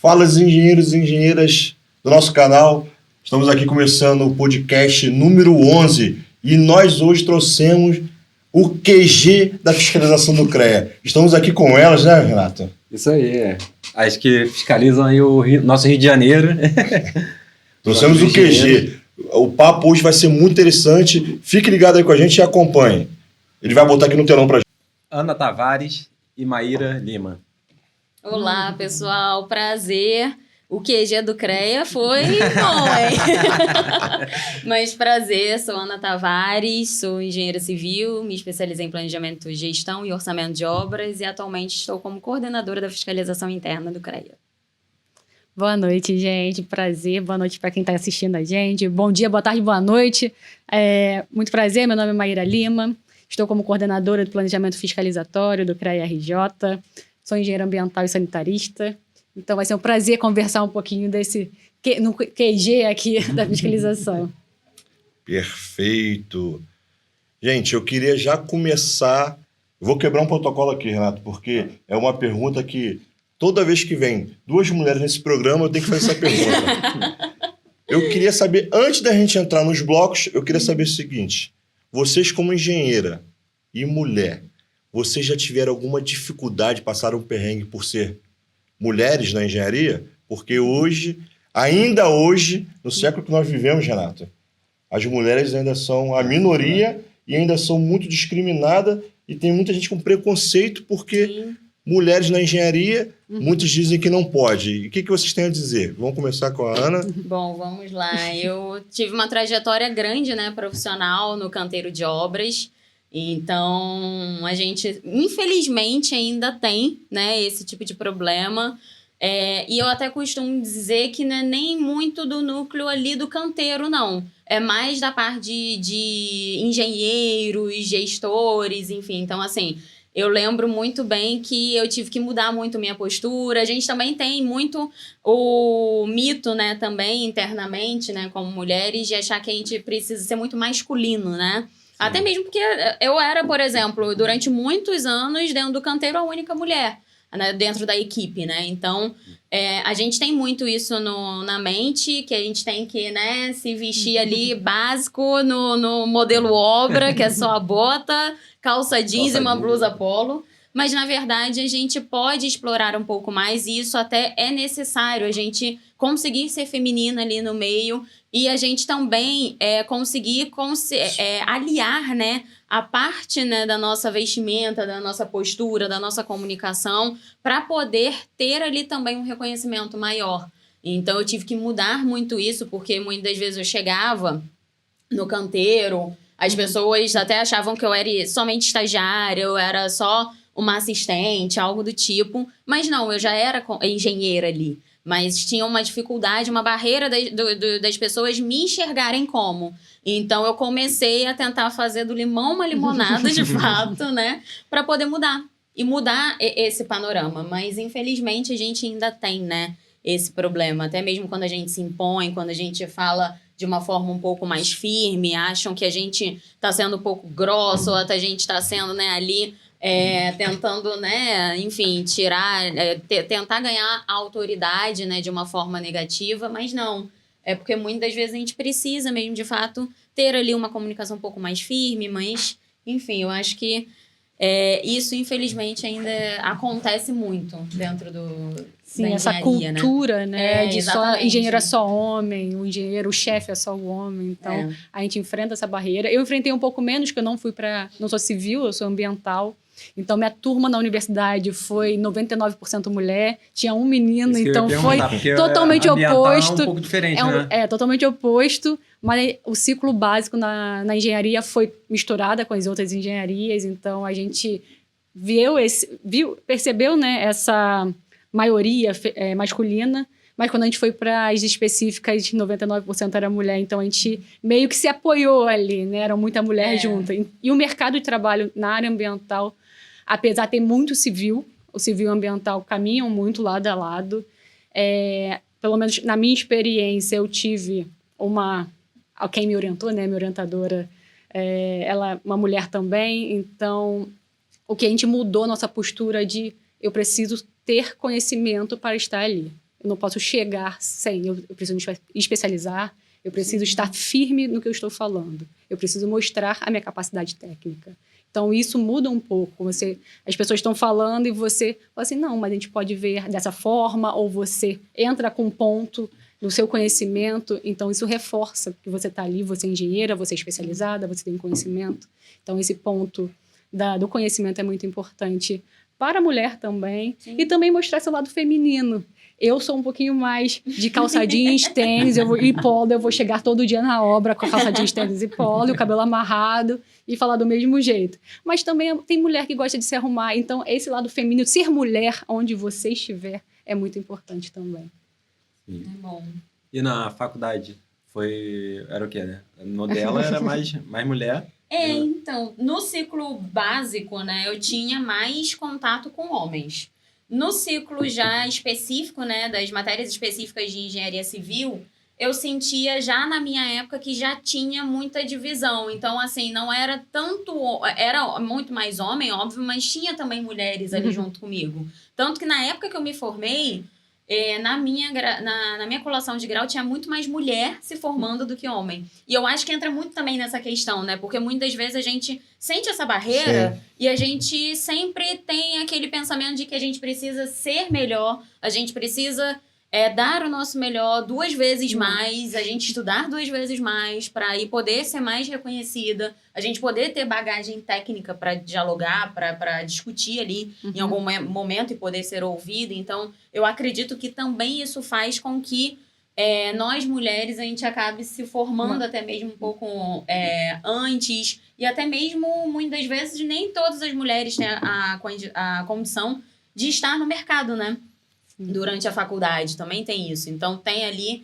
Fala, engenheiros e engenheiras do nosso canal. Estamos aqui começando o podcast número 11 e nós hoje trouxemos o QG da fiscalização do CREA. Estamos aqui com elas, né, Renato? Isso aí, As que fiscalizam aí o nosso Rio de Janeiro. Trouxemos o QG. O papo hoje vai ser muito interessante. Fique ligado aí com a gente e acompanhe. Ele vai botar aqui no telão pra gente. Ana Tavares e Maíra Lima. Olá, pessoal. Prazer. O QG do CREA foi bom, hein? Mas prazer, sou Ana Tavares, sou engenheira civil, me especializei em planejamento, gestão e orçamento de obras e atualmente estou como coordenadora da fiscalização interna do CREA. Boa noite, gente. Prazer. Boa noite para quem está assistindo a gente. Bom dia, boa tarde, boa noite. Muito prazer. Meu nome é Maíra Lima. Estou como coordenadora do planejamento fiscalizatório do CREA RJ. Sou engenheira ambiental e sanitarista. Então vai ser um prazer conversar um pouquinho no QG aqui da fiscalização. Perfeito. Gente, eu queria já começar... Vou quebrar um protocolo aqui, Renato, porque é uma pergunta que toda vez que vem duas mulheres nesse programa, eu tenho que fazer essa pergunta. Eu queria saber, antes da gente entrar nos blocos, eu queria saber o seguinte. Vocês como engenheira e mulher, vocês já tiveram alguma dificuldade, passaram um perrengue por ser mulheres na engenharia? Porque hoje, ainda hoje, no século que nós vivemos, Renato, as mulheres ainda são a minoria e ainda são muito discriminadas e tem muita gente com preconceito porque... Sim. Mulheres na engenharia, muitos dizem que não pode. E o que vocês têm a dizer? Vamos começar com a Ana? Bom, vamos lá. Eu tive uma trajetória grande, né, profissional no canteiro de obras. Então, a gente, infelizmente, ainda tem, né, esse tipo de problema. E eu até costumo dizer que não é nem muito do núcleo ali do canteiro, não. É mais da parte de engenheiros, gestores, enfim. Então, assim... Eu lembro muito bem que eu tive que mudar muito minha postura. A gente também tem muito o mito, né, também internamente, né, como mulheres, de achar que a gente precisa ser muito masculino, né? Sim. Até mesmo porque eu era, por exemplo, durante muitos anos, dentro do canteiro, a única mulher, né, dentro da equipe, né? Então, a gente tem muito isso na mente, que a gente tem que, né, se vestir ali básico no modelo obra, que é só a bota... calça jeans e uma blusa polo, mas na verdade a gente pode explorar um pouco mais e isso até é necessário, a gente conseguir ser feminina ali no meio e a gente também conseguir aliar, né, a parte, né, da nossa vestimenta, da nossa postura, da nossa comunicação, para poder ter ali também um reconhecimento maior. Então eu tive que mudar muito isso, porque muitas vezes eu chegava no canteiro... As pessoas até achavam que eu era somente estagiária, eu era só uma assistente, algo do tipo. Mas não, eu já era engenheira ali. Mas tinha uma dificuldade, uma barreira das pessoas me enxergarem como. Então, eu comecei a tentar fazer do limão uma limonada, de fato, né? Para poder mudar. E mudar esse panorama. Mas, infelizmente, a gente ainda tem, né? Esse problema. Até mesmo quando a gente se impõe, quando a gente fala... de uma forma um pouco mais firme, acham que a gente está sendo um pouco grosso, ou até a gente está sendo, né, ali tentando, né, enfim, tentar ganhar a autoridade, né, de uma forma negativa, mas não. É porque muitas das vezes a gente precisa mesmo, de fato, ter ali uma comunicação um pouco mais firme, mas, enfim, eu acho que isso, infelizmente, ainda acontece muito dentro Sim, da essa cultura, né? De só engenheiro é só homem, o chefe é só o homem. Então, a gente enfrenta essa barreira. Eu enfrentei um pouco menos, que eu não sou civil, eu sou ambiental. Então, minha turma na universidade foi 99% mulher, tinha um menino, então foi totalmente oposto. É um pouco diferente, né? Totalmente oposto, mas o ciclo básico na engenharia foi misturada com as outras engenharias, então a gente percebeu, né, essa maioria masculina, mas quando a gente foi para as específicas, 99% era mulher, então a gente meio que se apoiou ali, né? Era muita mulher junto. E o mercado de trabalho na área ambiental, apesar de ter muito civil, o civil e o ambiental caminham muito lado a lado. Pelo menos na minha experiência, eu tive quem me orientou, né? Minha orientadora, ela é uma mulher também, então o que a gente mudou nossa postura de eu preciso ter conhecimento para estar ali. Eu não posso chegar sem. Eu preciso me especializar, eu preciso estar firme no que eu estou falando. Eu preciso mostrar a minha capacidade técnica. Então, isso muda um pouco. As pessoas estão falando e você fala assim, não, mas a gente pode ver dessa forma, ou você entra com um ponto no seu conhecimento. Então, isso reforça que você está ali, você é engenheira, você é especializada, você tem conhecimento. Então, esse ponto do conhecimento é muito importante para a mulher também. Sim. E também mostrar seu lado feminino. Eu sou um pouquinho mais de calça jeans, tênis e polo. Eu vou chegar todo dia na obra com a calça jeans, tênis e polo, o cabelo amarrado e falar do mesmo jeito. Mas também tem mulher que gosta de se arrumar. Então, esse lado feminino, ser mulher onde você estiver, é muito importante também. Sim. É bom. E na faculdade? Era o quê, né? No dela era mais mulher. Então, no ciclo básico, né, eu tinha mais contato com homens. No ciclo já específico, né, das matérias específicas de engenharia civil, eu sentia já na minha época que já tinha muita divisão. Então, assim, não era tanto... Era muito mais homem, óbvio, mas tinha também mulheres ali junto comigo. Tanto que na época que eu me formei, na minha colação de grau, tinha muito mais mulher se formando do que homem. E eu acho que entra muito também nessa questão, né? Porque muitas vezes a gente sente essa barreira. Sim. E a gente sempre tem aquele pensamento de que a gente precisa ser melhor, a gente precisa dar o nosso melhor 2 vezes mais, a gente estudar 2 vezes mais para aí poder ser mais reconhecida, a gente poder ter bagagem técnica para dialogar, para discutir ali em algum momento e poder ser ouvida. Então, eu acredito que também isso faz com que nós, mulheres, a gente acabe se formando até mesmo um pouco antes, e até mesmo, muitas vezes, nem todas as mulheres têm a condição de estar no mercado, né? Durante a faculdade, também tem isso. Então, tem ali,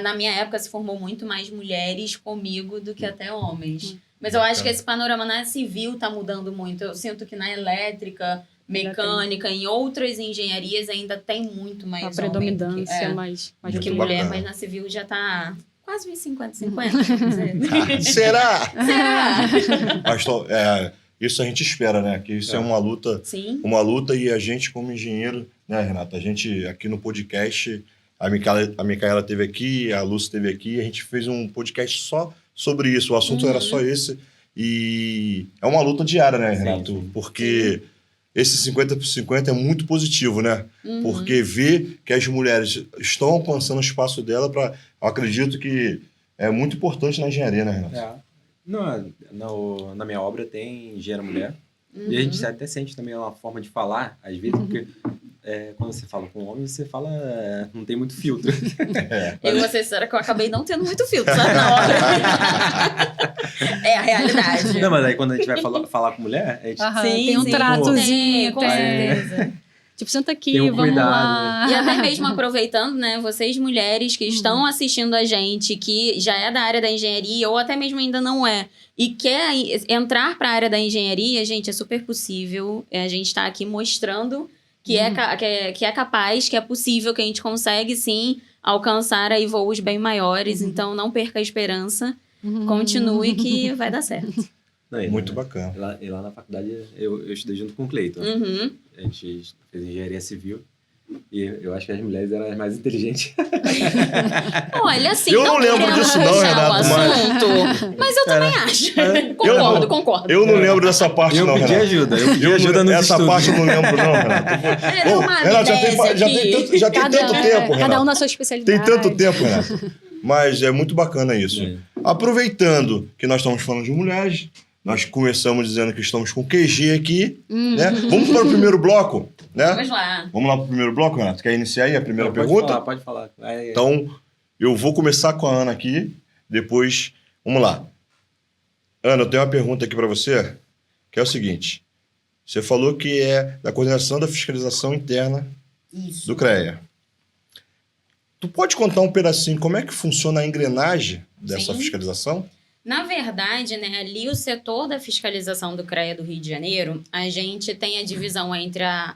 na minha época, se formou muito mais mulheres comigo do que até homens. Mas eu acho que esse panorama na civil tá mudando muito. Eu sinto que na elétrica, mecânica, em outras engenharias ainda tem muito mais homem. A predominância mais do que mulher, mas na civil já tá quase 50-50. Será? Será? Pastor, isso a gente espera, né? Que isso é uma luta. Sim. Uma luta, e a gente, como engenheiro, né, Renata? A gente, aqui no podcast, a Micaela esteve aqui, a Lúcia esteve aqui, a gente fez um podcast só sobre isso. O assunto era só esse. E é uma luta diária, né, Renato? Sim. Porque esse 50/50 é muito positivo, né? Porque ver que as mulheres estão alcançando o espaço dela, eu acredito que é muito importante na engenharia, né, Renato? Na minha obra tem engenheira mulher. E a gente até sente também uma forma de falar, às vezes, porque quando você fala com homem, você fala... não tem muito filtro. Eu vou ser sincera que eu acabei não tendo muito filtro, sabe? Na hora. É a realidade. Não, mas aí quando a gente vai falar com mulher, a gente... tem um tratozinho. Com certeza. Tipo, senta aqui, vamos lá. E até mesmo aproveitando, né, vocês mulheres que estão assistindo a gente, que já é da área da engenharia, ou até mesmo ainda não é, e quer entrar para a área da engenharia, gente, é super possível. A gente está aqui mostrando que é capaz, que é possível, que a gente consegue, sim, alcançar aí voos bem maiores. Então, não perca a esperança. Continue que vai dar certo. Muito bacana. E lá na faculdade eu estudei junto com o Cleiton. A gente fez engenharia civil. E eu acho que as mulheres eram as mais inteligentes. Olha, assim, eu não lembro disso não, Renato. Mas eu também acho. Concordo. Eu não lembro dessa parte não, Renato. Eu pedi ajuda nos essa estudos. parte eu não lembro não, Renato. Renato, já tem tanto tempo, Renato. Cada um na sua especialidade. Tem tanto tempo, Renato. Mas é muito bacana isso. Aproveitando que nós estamos falando de mulheres, nós começamos dizendo que estamos com QG aqui, né? Vamos para o primeiro bloco, né? Vamos lá. Vamos lá para o primeiro bloco, Renato? Quer iniciar aí a primeira pergunta? Pode falar. Então, eu vou começar com a Ana aqui, depois... Vamos lá. Ana, eu tenho uma pergunta aqui para você, que é o seguinte. Você falou que é da coordenação da fiscalização interna do CREA. Tu pode contar um pedacinho como é que funciona a engrenagem dessa fiscalização? Na verdade, né, ali o setor da fiscalização do CREA do Rio de Janeiro, a gente tem a divisão entre a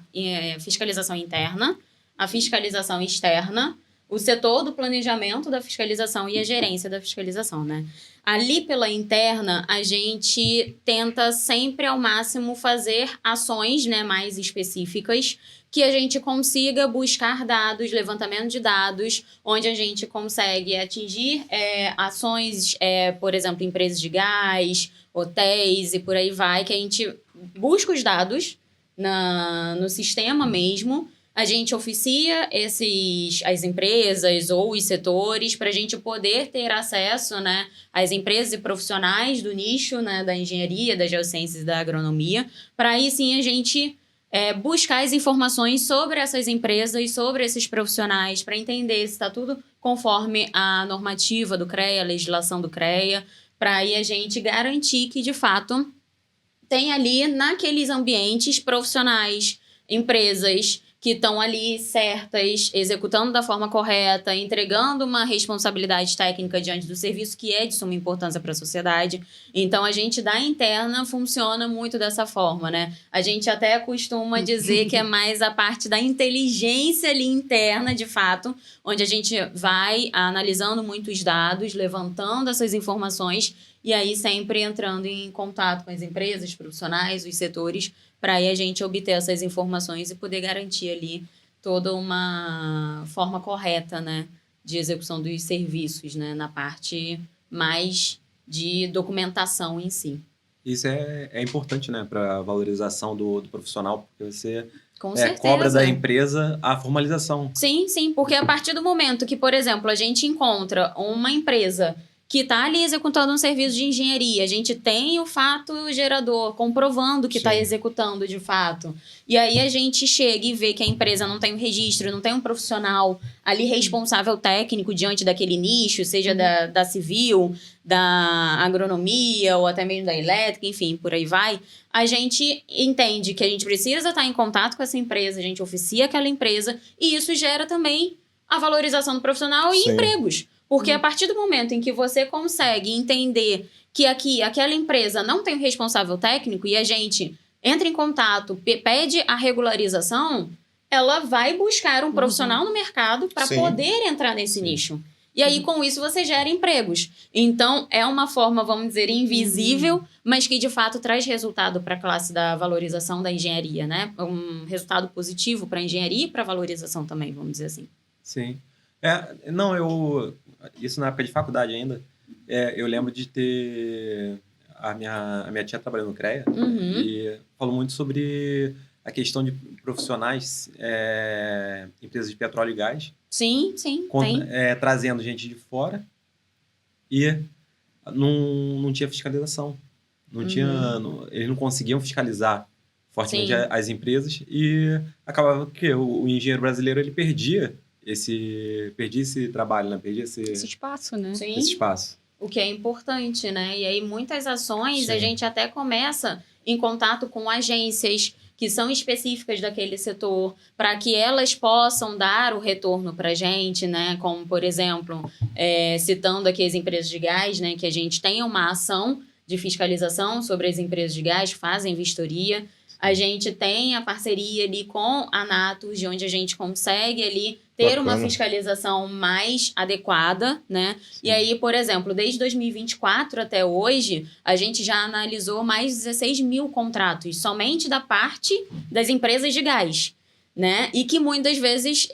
fiscalização interna, a fiscalização externa, o setor do planejamento da fiscalização e a gerência da fiscalização, né? Ali pela interna, a gente tenta sempre ao máximo fazer ações, né, mais específicas que a gente consiga buscar dados, levantamento de dados, onde a gente consegue atingir ações, por exemplo, empresas de gás, hotéis e por aí vai, que a gente busca os dados no sistema mesmo, a gente oficia as empresas ou os setores para a gente poder ter acesso, né, às empresas e profissionais do nicho, né, da engenharia, das geociências e da agronomia, para aí sim a gente buscar as informações sobre essas empresas, sobre esses profissionais, para entender se está tudo conforme a normativa do CREA, a legislação do CREA, para aí a gente garantir que, de fato, tem ali naqueles ambientes profissionais, empresas que estão ali certas, executando da forma correta, entregando uma responsabilidade técnica diante do serviço que é de suma importância para a sociedade. Então, a gente da interna funciona muito dessa forma, né? A gente até costuma dizer que é mais a parte da inteligência ali interna, de fato, onde a gente vai analisando muitos dados, levantando essas informações e aí sempre entrando em contato com as empresas, profissionais, os setores, para aí a gente obter essas informações e poder garantir ali toda uma forma correta, né, de execução dos serviços, né, na parte mais de documentação em si. Isso é importante, né, para a valorização do profissional, porque você Com certeza. cobra da empresa a formalização. Sim, sim, porque a partir do momento que, por exemplo, a gente encontra uma empresa que está ali executando um serviço de engenharia, a gente tem o fato gerador comprovando que está executando de fato. E aí a gente chega e vê que a empresa não tem um registro, não tem um profissional ali responsável técnico diante daquele nicho, seja da civil, da agronomia ou até mesmo da elétrica, enfim, por aí vai. A gente entende que a gente precisa estar em contato com essa empresa, a gente oficia aquela empresa e isso gera também a valorização do profissional e empregos. Porque a partir do momento em que você consegue entender que aquela empresa não tem um responsável técnico e a gente entra em contato, pede a regularização, ela vai buscar um profissional no mercado para poder entrar nesse nicho. E aí, com isso, você gera empregos. Então, é uma forma, vamos dizer, invisível, mas que, de fato, traz resultado para a classe da valorização da engenharia, né? Um resultado positivo para a engenharia e para a valorização também, vamos dizer assim. Sim. Isso na época de faculdade ainda, eu lembro de ter... A minha tia trabalhou no CREA e falou muito sobre a questão de profissionais, empresas de petróleo e gás. Sim, tem. Trazendo gente de fora e não tinha fiscalização. Eles não conseguiam fiscalizar fortemente as empresas e acabava que o engenheiro brasileiro ele perdia esse trabalho, né? Perdia esse espaço, né? Sim. Esse espaço. O que é importante, né? E aí, muitas ações, a gente até começa em contato com agências que são específicas daquele setor, para que elas possam dar o retorno para a gente, né? Como, por exemplo, citando aqui as empresas de gás, né? Que a gente tem uma ação de fiscalização sobre as empresas de gás, fazem vistoria. A gente tem a parceria ali com a Natus, de onde a gente consegue ali ter uma fiscalização mais adequada, né? E aí, por exemplo, desde 2024 até hoje, a gente já analisou mais de 16 mil contratos, somente da parte das empresas de gás, né? E que muitas vezes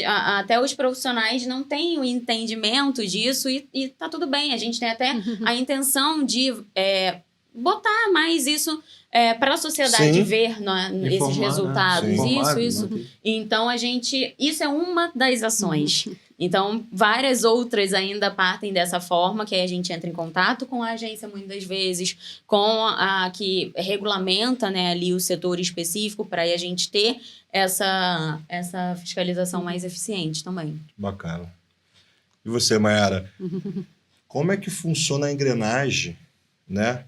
até os profissionais não têm o entendimento disso e tá tudo bem. A gente tem até a intenção de botar mais isso para a sociedade ver esses resultados. Né? Isso. Então, isso é uma das ações. Então, várias outras ainda partem dessa forma, que aí a gente entra em contato com a agência, muitas das vezes, com a que regulamenta, né, ali o setor específico, para aí a gente ter essa fiscalização mais eficiente também. Bacana. E você, Mayara? Como é que funciona a engrenagem, né,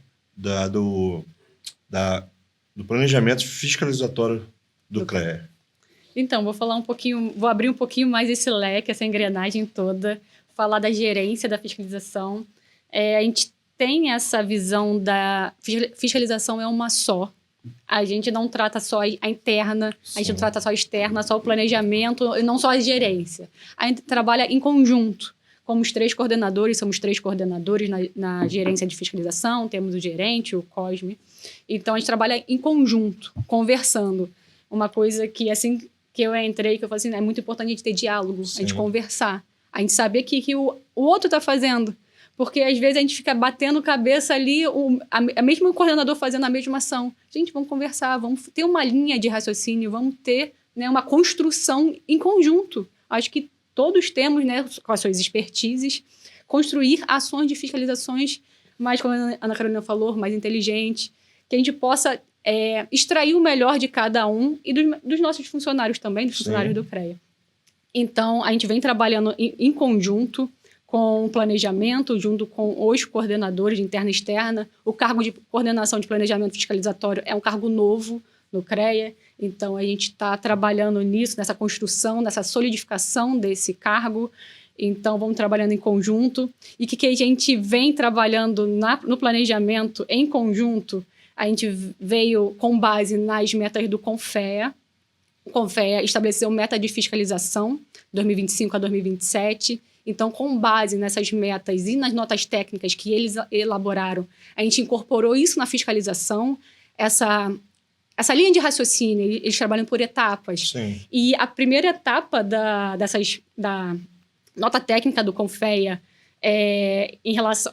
do planejamento fiscalizatório do CREA? Então, vou abrir um pouquinho mais esse leque, essa engrenagem toda, falar da gerência da fiscalização. A gente tem essa visão da fiscalização é uma só. A gente não trata só a interna, a gente não trata só a externa, só o planejamento e não só a gerência. A gente trabalha em conjunto. Somos três coordenadores na gerência de fiscalização, temos o gerente, o COSME. Então, a gente trabalha em conjunto, conversando. uma coisa que, assim que eu entrei, que eu falei assim, é muito importante a gente ter diálogo, a gente conversar, a gente saber o que o outro está fazendo. Porque, às vezes, a gente fica batendo cabeça ali, mesmo o coordenador fazendo a mesma ação. Gente, vamos conversar, vamos ter uma linha de raciocínio, vamos ter, né, uma construção em conjunto. Acho que todos temos, né, com as suas expertises, construir ações de fiscalizações mais, como a Ana Carolina falou, mais inteligentes, que a gente possa extrair o melhor de cada um e dos nossos funcionários também, dos funcionários do CREA. Então, a gente vem trabalhando em conjunto com o planejamento, junto com os coordenadores de interna e externa. O cargo de coordenação de planejamento fiscalizatório é um cargo novo no CREA, então a gente está trabalhando nisso, nessa construção, nessa solidificação desse cargo. Então, vamos trabalhando em conjunto. E o que a gente vem trabalhando no planejamento em conjunto, a gente veio com base nas metas do CONFEA. O CONFEA estabeleceu meta de fiscalização, 2025 a 2027. Então, com base nessas metas e nas notas técnicas que eles elaboraram, a gente incorporou isso na fiscalização, essa linha de raciocínio, eles trabalham por etapas. Sim. E a primeira etapa da nota técnica do CONFEA em relação...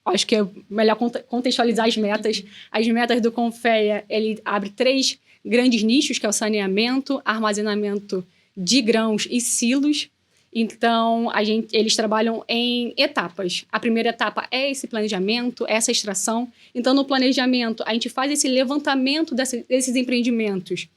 acho que é melhor contextualizar as metas. As metas do CONFEA, ele abre 3 grandes nichos, que é o saneamento, armazenamento de grãos e silos. Então, eles trabalham em etapas. A primeira etapa é esse planejamento, essa extração. Então, no planejamento, a gente faz esse levantamento desses empreendimentos.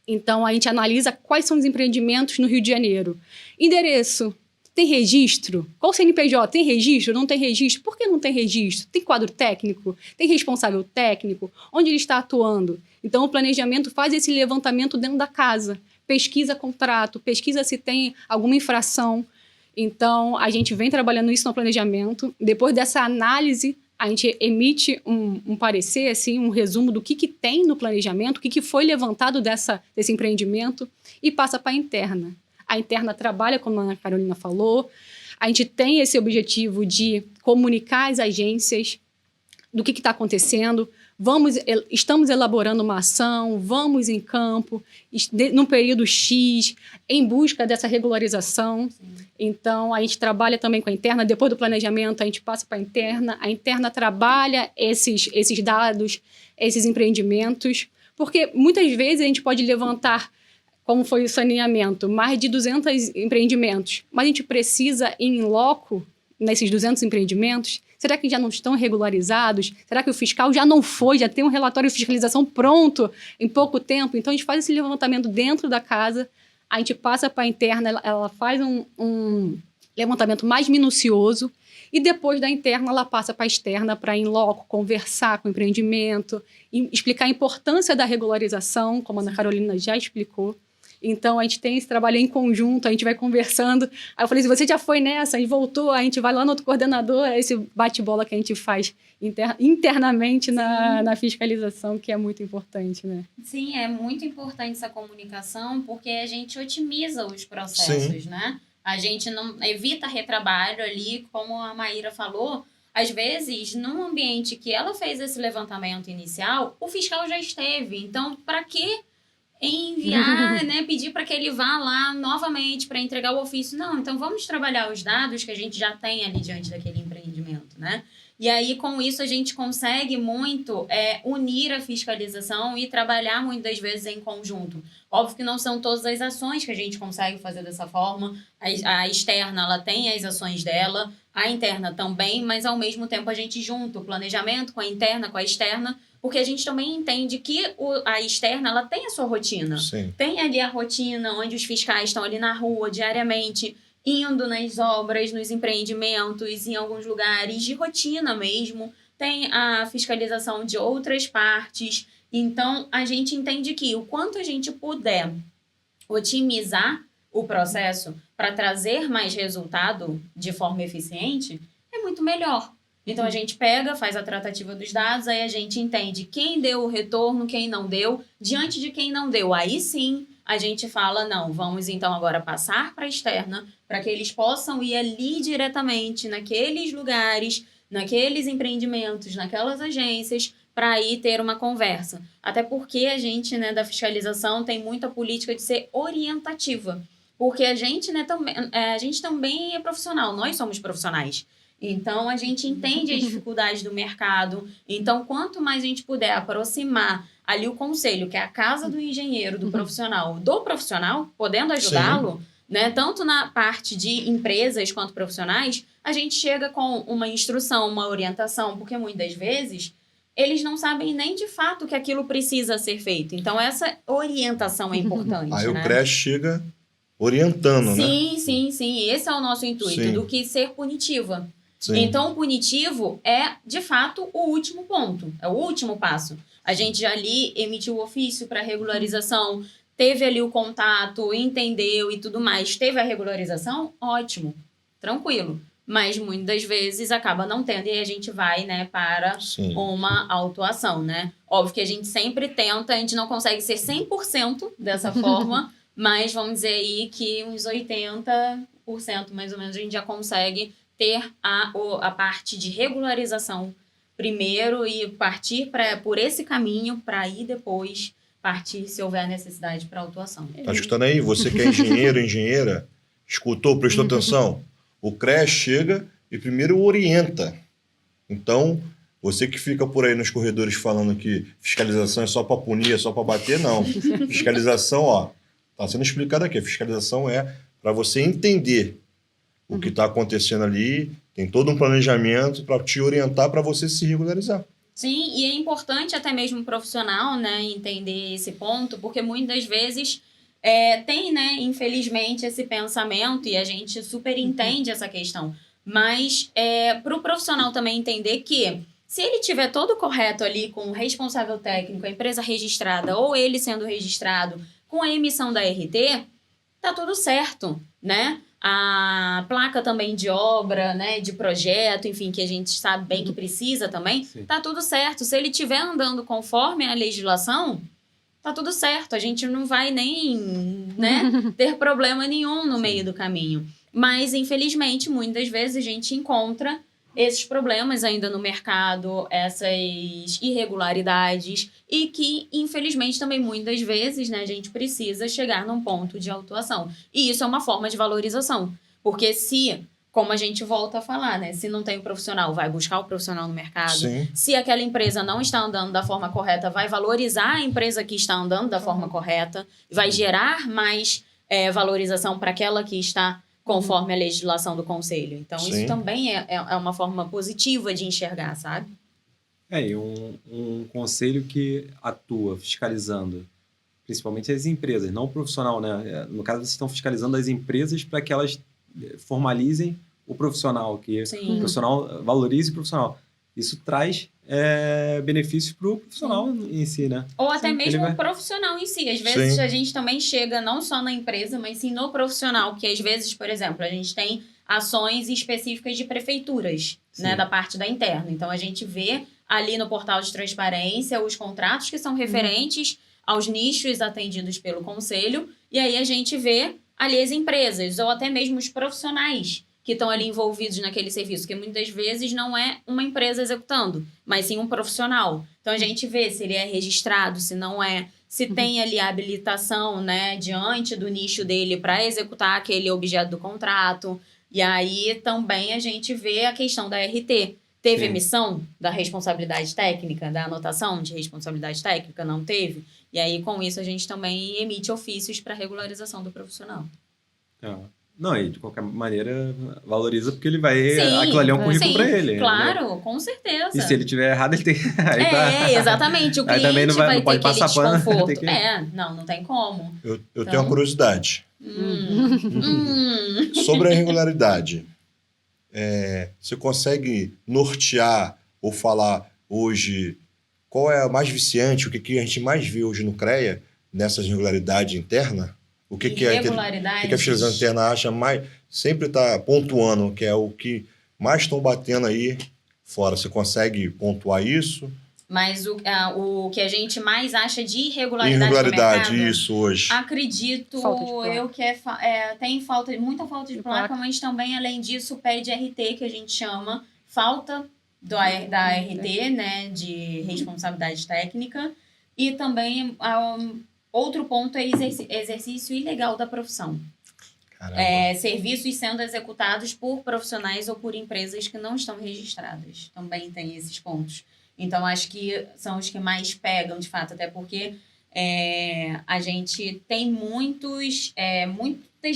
Então, a gente analisa quais são os empreendimentos no Rio de Janeiro. Endereço, tem registro? Qual CNPJ? Tem registro? Não tem registro? Por que não tem registro? Tem quadro técnico? Tem responsável técnico? Onde ele está atuando? Então, o planejamento faz esse levantamento dentro da casa. Pesquisa contrato, pesquisa se tem alguma infração. Então, a gente vem trabalhando isso no planejamento. Depois dessa análise, a gente emite um parecer, assim, um resumo do que tem no planejamento, o que foi levantado desse empreendimento e passa para a interna. A interna trabalha, como a Ana Carolina falou. A gente tem esse objetivo de comunicar às agências do que está acontecendo. Estamos elaborando uma ação, vamos em campo, num período X, em busca dessa regularização. Sim. Então, a gente trabalha também com a interna. Depois do planejamento, a gente passa para a interna trabalha esses dados, esses empreendimentos, porque muitas vezes a gente pode levantar, como foi o saneamento, mais de 200 empreendimentos, mas a gente precisa ir em loco nesses 200 empreendimentos. Será que já não estão regularizados? Será que o fiscal já não foi, já tem um relatório de fiscalização pronto em pouco tempo? Então, a gente faz esse levantamento dentro da casa, a gente passa para a interna, ela faz um levantamento mais minucioso e depois da interna ela passa para a externa para ir em loco, conversar com o empreendimento, explicar a importância da regularização, como a Ana Carolina já explicou. Então, a gente tem esse trabalho em conjunto, a gente vai conversando. Aí eu falei, se você já foi nessa, a gente voltou, a gente vai lá no outro coordenador, esse bate-bola que a gente faz internamente na fiscalização, que é muito importante, né? Sim, é muito importante essa comunicação, porque a gente otimiza os processos, né? A gente não evita retrabalho ali, como a Maíra falou. Às vezes, num ambiente que ela fez esse levantamento inicial, o fiscal já esteve. Então, para que enviar, né, pedir para que ele vá lá novamente para entregar o ofício? Não, então vamos trabalhar os dados que a gente já tem ali diante daquele empreendimento, né? E aí, com isso, a gente consegue muito unir a fiscalização e trabalhar muitas vezes em conjunto. Óbvio que não são todas as ações que a gente consegue fazer dessa forma. A externa, ela tem as ações dela, a interna também, mas ao mesmo tempo a gente junta o planejamento com a interna, com a externa, porque a gente também entende que a externa, ela tem a sua rotina. Sim. Tem ali a rotina onde os fiscais estão ali na rua diariamente, indo nas obras, nos empreendimentos, em alguns lugares de rotina mesmo. Tem a fiscalização de outras partes. Então, a gente entende que o quanto a gente puder otimizar o processo para trazer mais resultado de forma eficiente, é muito melhor. Então, a gente pega, faz a tratativa dos dados, aí a gente entende quem deu o retorno, quem não deu. Diante de quem não deu, aí sim a gente fala, não, vamos então agora passar para a externa, para que eles possam ir ali diretamente naqueles lugares, naqueles empreendimentos, naquelas agências, para aí ter uma conversa. Até porque a gente, né, da fiscalização tem muita política de ser orientativa. Porque a gente, né, a gente também é profissional, nós somos profissionais. Então, a gente entende as dificuldades do mercado. Então, quanto mais a gente puder aproximar ali o conselho, que é a casa do engenheiro, do profissional, podendo ajudá-lo, né, tanto na parte de empresas quanto profissionais, a gente chega com uma instrução, uma orientação, porque muitas vezes eles não sabem nem de fato que aquilo precisa ser feito. Então, essa orientação é importante. Aí né? o CREA chega orientando, né? Sim. Esse é o nosso intuito, Sim. do que ser punitiva. Sim. Então, o punitivo é, de fato, o último ponto, é o último passo. A gente já ali emitiu o ofício para regularização, teve ali o contato, entendeu e tudo mais. Teve a regularização? Ótimo, tranquilo. Mas muitas das vezes acaba não tendo e a gente vai, né, para Sim. uma autuação, né? Óbvio que a gente sempre tenta, a gente não consegue ser 100% dessa forma, mas vamos dizer aí que uns 80% mais ou menos a gente já consegue ter a parte de regularização primeiro e partir por esse caminho para aí depois partir se houver necessidade para autuação. Tá escutando aí? Você que é engenheiro, engenheira, escutou, prestou atenção? O CREA chega e primeiro orienta. Então, você que fica por aí nos corredores falando que fiscalização é só para punir, é só para bater, não. Fiscalização, ó, tá sendo explicado aqui. A fiscalização é para você entender o que está acontecendo ali, tem todo um planejamento para te orientar para você se regularizar. Sim, e é importante até mesmo o profissional, né, entender esse ponto, porque muitas vezes tem, né, infelizmente, esse pensamento e a gente super entende essa questão. Mas para o profissional também entender que se ele tiver todo correto ali com o responsável técnico, a empresa registrada ou ele sendo registrado com a emissão da RT, tá tudo certo, né? A placa também de obra, né, de projeto, enfim, que a gente sabe bem que precisa também, Sim. tá tudo certo. Se ele estiver andando conforme a legislação, tá tudo certo. A gente não vai nem, né, ter problema nenhum no meio do caminho. Mas, infelizmente, muitas vezes a gente encontra esses problemas ainda no mercado, essas irregularidades e que, infelizmente, também muitas vezes, né, a gente precisa chegar num ponto de autuação. E isso é uma forma de valorização. Porque se, como a gente volta a falar, né, se não tem o profissional, vai buscar o profissional no mercado. Sim. Se aquela empresa não está andando da forma correta, vai valorizar a empresa que está andando da forma correta, vai gerar mais valorização para aquela que está conforme a legislação do conselho. Então, Sim. isso também é uma forma positiva de enxergar, sabe? E um conselho que atua fiscalizando principalmente as empresas, não o profissional, né? No caso, vocês estão fiscalizando as empresas para que elas formalizem o profissional, que Sim. o profissional valorize o profissional. Isso traz benefícios para o profissional em si, né? Ou até Sim, mesmo ele o profissional em si. Às vezes Sim. a gente também chega não só na empresa, mas sim no profissional, que às vezes, por exemplo, a gente tem ações específicas de prefeituras, né, Sim. da parte da interna. Então, a gente vê ali no portal de transparência os contratos que são referentes aos nichos atendidos pelo conselho, e aí a gente vê ali as empresas, ou até mesmo os profissionais que estão ali envolvidos naquele serviço, que muitas vezes não é uma empresa executando, mas sim um profissional. Então, a gente vê se ele é registrado, se não é, se tem ali a habilitação, né, diante do nicho dele para executar aquele objeto do contrato. E aí, também, a gente vê a questão da RT. Teve Sim. emissão da responsabilidade técnica, da anotação de responsabilidade técnica? Não teve? E aí, com isso, a gente também emite ofícios para regularização do profissional. Não, e de qualquer maneira valoriza porque ele vai... Sim, aquilo ali é um currículo sim, para ele. claro, com certeza. E se ele tiver errado, ele tem... Aí tá... Exatamente. O Aí cliente também não vai ter pode aquele passar pano, desconforto. tem que- Não tem como. Eu tenho uma curiosidade. Hum. Sobre a irregularidade, você consegue nortear ou falar hoje qual é a mais viciante, o que a gente mais vê hoje no CREA, nessas irregularidades internas? O que a fiscalização interna acha mais, sempre está pontuando, que é o que mais estão batendo aí fora. Você consegue pontuar isso? Mas o que a gente mais acha de irregularidade no Irregularidade, mercado, isso, hoje. acredito Falta de placa. eu que tem muita falta de placa, mas também, além disso, pede RT, que a gente chama, falta da ART, né, de responsabilidade técnica, e também outro ponto é exercício ilegal da profissão. Caramba. Serviços sendo executados por profissionais ou por empresas que não estão registradas. Também tem esses pontos. Então, acho que são os que mais pegam, de fato, até porque a gente tem muitas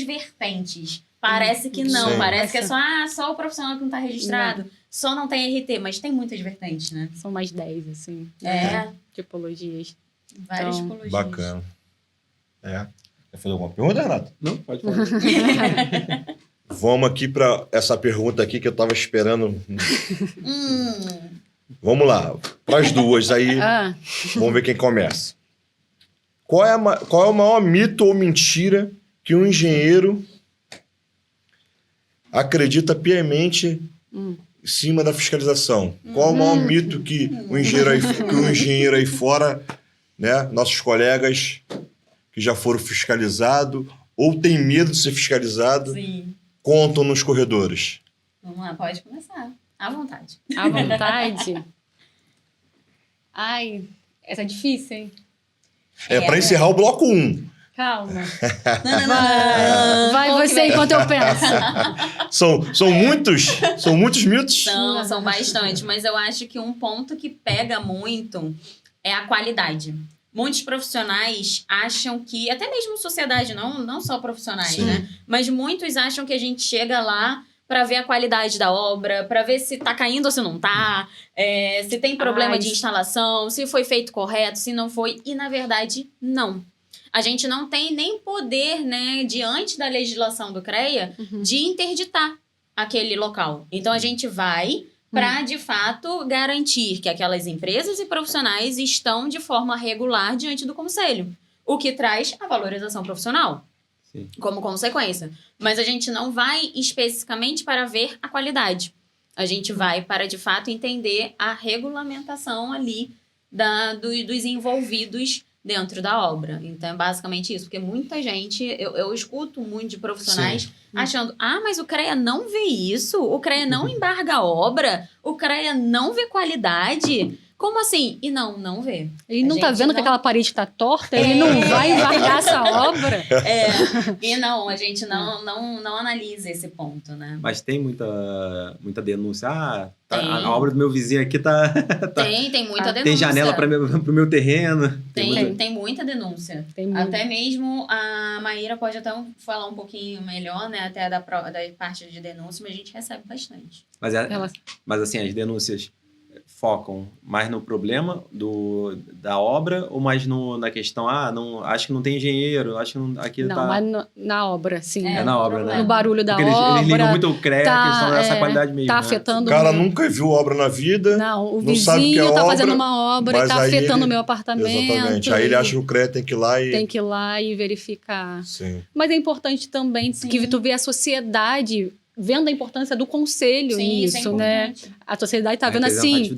vertentes. Parece que não, Sim. parece que é só o profissional que não está registrado. Só não tem RT, mas tem muitas vertentes, né? São mais 10, assim. Tipologias. Várias Então, tipologias. Bacana. Quer fazer alguma pergunta, Renato? Não, pode falar. Vamos aqui para essa pergunta aqui que eu estava esperando. Vamos lá. Para as duas aí. Vamos ver quem começa. Qual é o maior mito ou mentira que um engenheiro acredita piamente em cima da fiscalização? Qual é o maior mito que o engenheiro aí fora, né, nossos colegas que já foram fiscalizados ou tem medo de ser fiscalizado, Sim. contam nos corredores? Vamos lá, pode começar. À vontade. À vontade? Ai, essa é difícil, hein? Para encerrar o bloco 1. Calma. Não. Vai você enquanto eu penso. São muitos mitos? São bastante, mas eu acho que um ponto que pega muito é a qualidade. Muitos profissionais acham que, até mesmo sociedade, não só profissionais, Sim. né? Mas muitos acham que a gente chega lá para ver a qualidade da obra, para ver se tá caindo ou se não tá, se tem problema de instalação, se foi feito correto, se não foi. E, na verdade, não. A gente não tem nem poder, né, diante da legislação do CREA, de interditar aquele local. Então, a gente vai para, de fato, garantir que aquelas empresas e profissionais estão de forma regular diante do conselho, o que traz a valorização profissional. Sim. Como consequência. Mas a gente não vai especificamente para ver a qualidade. A gente vai para, de fato, entender a regulamentação ali dos envolvidos dentro da obra. Então, é basicamente isso. Porque muita gente, eu escuto muito de profissionais achando, mas o CREA não vê isso? O CREA não embarga a obra? O CREA não vê qualidade? Como assim? E não vê. Ele não tá vendo que aquela parede tá torta? Ele não vai embargar essa obra? E não, a gente não analisa esse ponto, né? Mas tem muita denúncia. Tem. A obra do meu vizinho aqui tá... Tem muita denúncia. Tem janela pro meu terreno. Tem muita denúncia. Tem muito. Até mesmo a Maíra pode até falar um pouquinho melhor, né? Até da parte de denúncia, mas a gente recebe bastante. Mas assim, as denúncias focam mais no problema da obra ou mais na questão, acho que não tem engenheiro, acho que aqui não, tá... mas na obra, sim. É na obra, né? No barulho da Porque obra. Eles ligam muito o CREA, a questão dessa qualidade mesmo. Tá né? afetando... O cara nunca viu obra na vida. Não, o não sabe que vizinho é tá obra, fazendo uma obra e tá afetando o meu apartamento. Exatamente. Aí ele acha que o CREA tem que ir lá e... Tem que ir lá e verificar. Sim. Mas é importante também que tu vê a sociedade vendo a importância do conselho nisso, né? A sociedade tá vendo assim...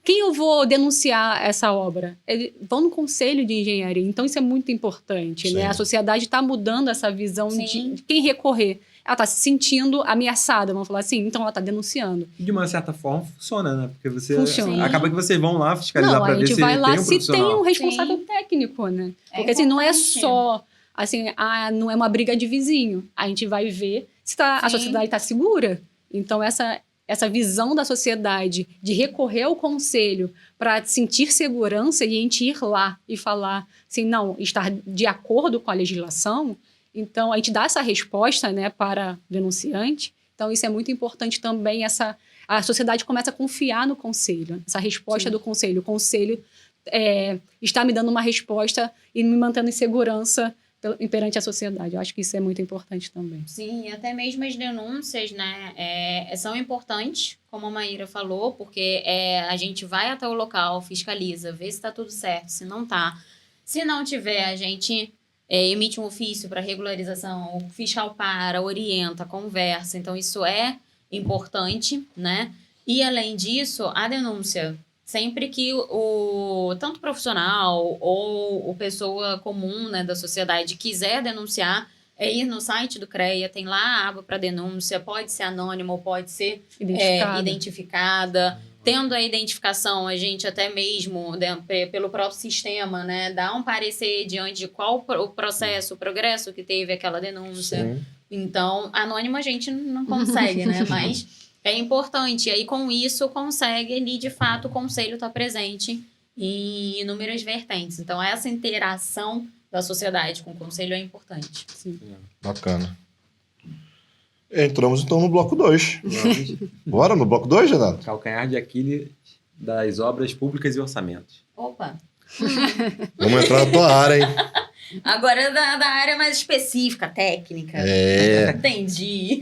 Quem eu vou denunciar essa obra? Eles vão no conselho de engenharia. Então, isso é muito importante, né? A sociedade está mudando essa visão de quem recorrer. Ela está se sentindo ameaçada, vamos falar assim. Então, ela está denunciando. De uma certa forma, funciona, né? Porque você... Funciona. Acaba que vocês vão lá fiscalizar para ver se tem um profissional. A gente vai lá se tem um responsável técnico, né? Porque assim, não é só... Assim, não é uma briga de vizinho. A gente vai ver se a sociedade está segura. Então, essa visão da sociedade de recorrer ao conselho para sentir segurança e a gente ir lá e falar assim, não, estar de acordo com a legislação, então a gente dá essa resposta, né, para o denunciante. Então isso é muito importante também, a sociedade começa a confiar no conselho, essa resposta do conselho. O conselho está me dando uma resposta e me mantendo em segurança perante a sociedade. Eu acho que isso é muito importante também. Sim, até mesmo as denúncias, né, são importantes, como a Maíra falou, porque a gente vai até o local, fiscaliza, vê se está tudo certo, se não está. Se não tiver, a gente emite um ofício para regularização, o fiscal orienta, conversa. Então, isso é importante, né? E, além disso, a denúncia... Sempre que tanto profissional ou pessoa comum, né, da sociedade quiser denunciar, é ir no site do CREA, tem lá a aba para denúncia, pode ser anônima ou pode ser identificada. Tendo a identificação, a gente até mesmo, pelo próprio sistema, né, dá um parecer diante de qual o processo, o progresso que teve aquela denúncia. Sim. Então, anônimo a gente não consegue, né? Mas é importante. E aí, com isso, consegue ali, de fato, o conselho estar presente em inúmeras vertentes. Então, essa interação da sociedade com o conselho é importante. Sim. Bacana. Entramos então no bloco 2. Vamos. Bora no bloco 2, Renato? Calcanhar de Aquiles das obras públicas e orçamentos. Opa! Vamos entrar na tua área, hein? Agora da área mais específica, técnica. Entendi.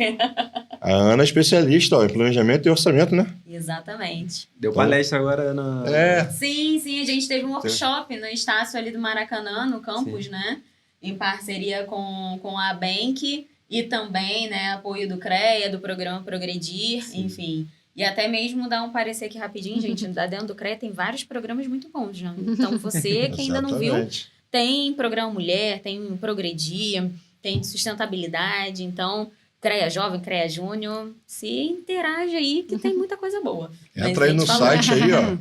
A Ana é especialista em planejamento e orçamento, né? Exatamente. Deu Então- palestra agora na... Sim, a gente teve um workshop no Estácio ali do Maracanã, no campus, né? Em parceria com a Bank e também, né, apoio do CREA, do programa Progredir, enfim. E até mesmo dar um parecer aqui rapidinho, gente, dentro do CREA tem vários programas muito bons, né? Então, você que ainda não viu, Exatamente. tem programa Mulher, tem Progredir, tem de sustentabilidade, então... CREA Jovem, CREA Júnior, se interage aí, que tem muita coisa boa. Entra aí no site aí, ó.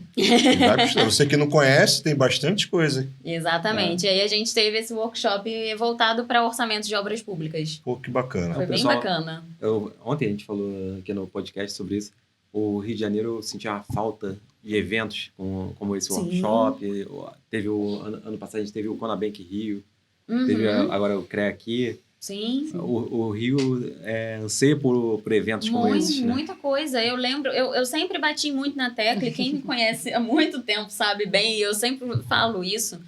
Vai gostar. Você que não conhece, tem bastante coisa. Exatamente. E aí a gente teve esse workshop voltado para orçamento de obras públicas. Pô, que bacana. Foi bem pessoal- bacana. Ontem a gente falou aqui no podcast sobre isso. O Rio de Janeiro sentia uma falta de eventos como esse Sim. workshop. Teve ano passado a gente teve o Conabank Rio. Uhum. Teve agora o CREA aqui. Sim. O Rio anseia por eventos como esses, né? Muita coisa. Eu lembro, eu sempre bati muito na tecla, e quem me conhece há muito tempo sabe bem, e eu sempre falo isso.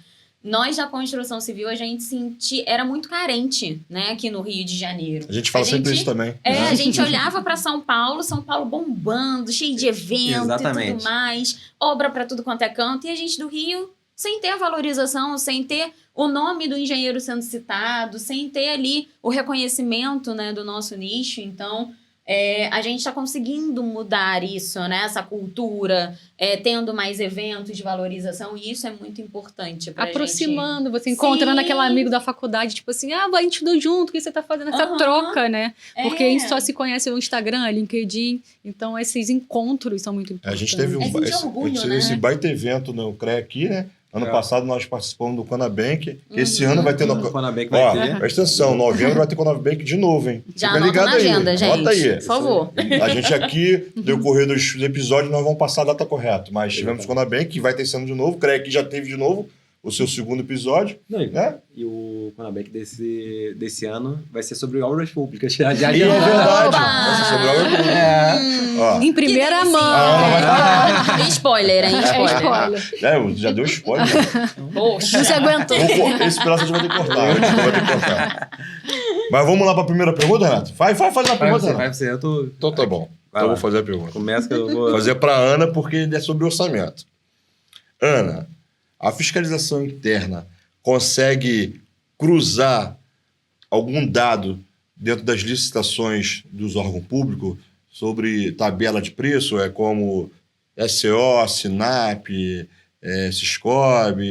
Nós, da construção civil, a gente era muito carente, né, aqui no Rio de Janeiro. A gente fala sempre isso também. A gente olhava para São Paulo bombando, cheio de evento e tudo mais, obra para tudo quanto é canto, e a gente do Rio, sem ter a valorização, sem ter o nome do engenheiro sendo citado, sem ter ali o reconhecimento, né, do nosso nicho. Então, a gente está conseguindo mudar isso, né, essa cultura, tendo mais eventos de valorização, e isso é muito importante pra aproximando, gente. você encontrando Sim. aquele amigo da faculdade, tipo assim, a gente estudou junto, o que você tá fazendo? Essa troca, né? Porque a gente só se conhece no Instagram, LinkedIn, então esses encontros são muito A importantes. gente teve esse baita evento no CREA aqui, né? Ano passado nós participamos do Conabank. Esse ano vai ter... O Conabank vai ter. Presta atenção, novembro vai ter Conabank de novo, hein? Já Fica anota ligado na agenda, aí. gente. Anota aí. Por favor. A gente aqui, no decorrer dos episódios, nós vamos passar a data correta. Mas tivemos o Conabank, que vai ter esse ano de novo. O CREA aqui já teve de novo o seu segundo episódio. Não, né? E o Conabank desse ano vai ser sobre obras públicas. Já É verdade. Opa! Vai ser sobre obra pública. Ó, Em primeira Que mão. Spoiler, hein? Spoiler. já deu spoiler. Poxa. Não se aguentou. Esse pedaço a gente vai ter que cortar. Mas vamos lá para a primeira pergunta, Renato? Vai fazer a pergunta, Renato. Vai ser, eu tô... Então tá bom. Vai Então eu lá. vou fazer a pergunta. Começa que eu vou... Fazer para Ana, porque é sobre orçamento. Ana, a fiscalização interna consegue cruzar algum dado dentro das licitações dos órgãos públicos sobre tabela de preço, como SO, SINAP, Siscob,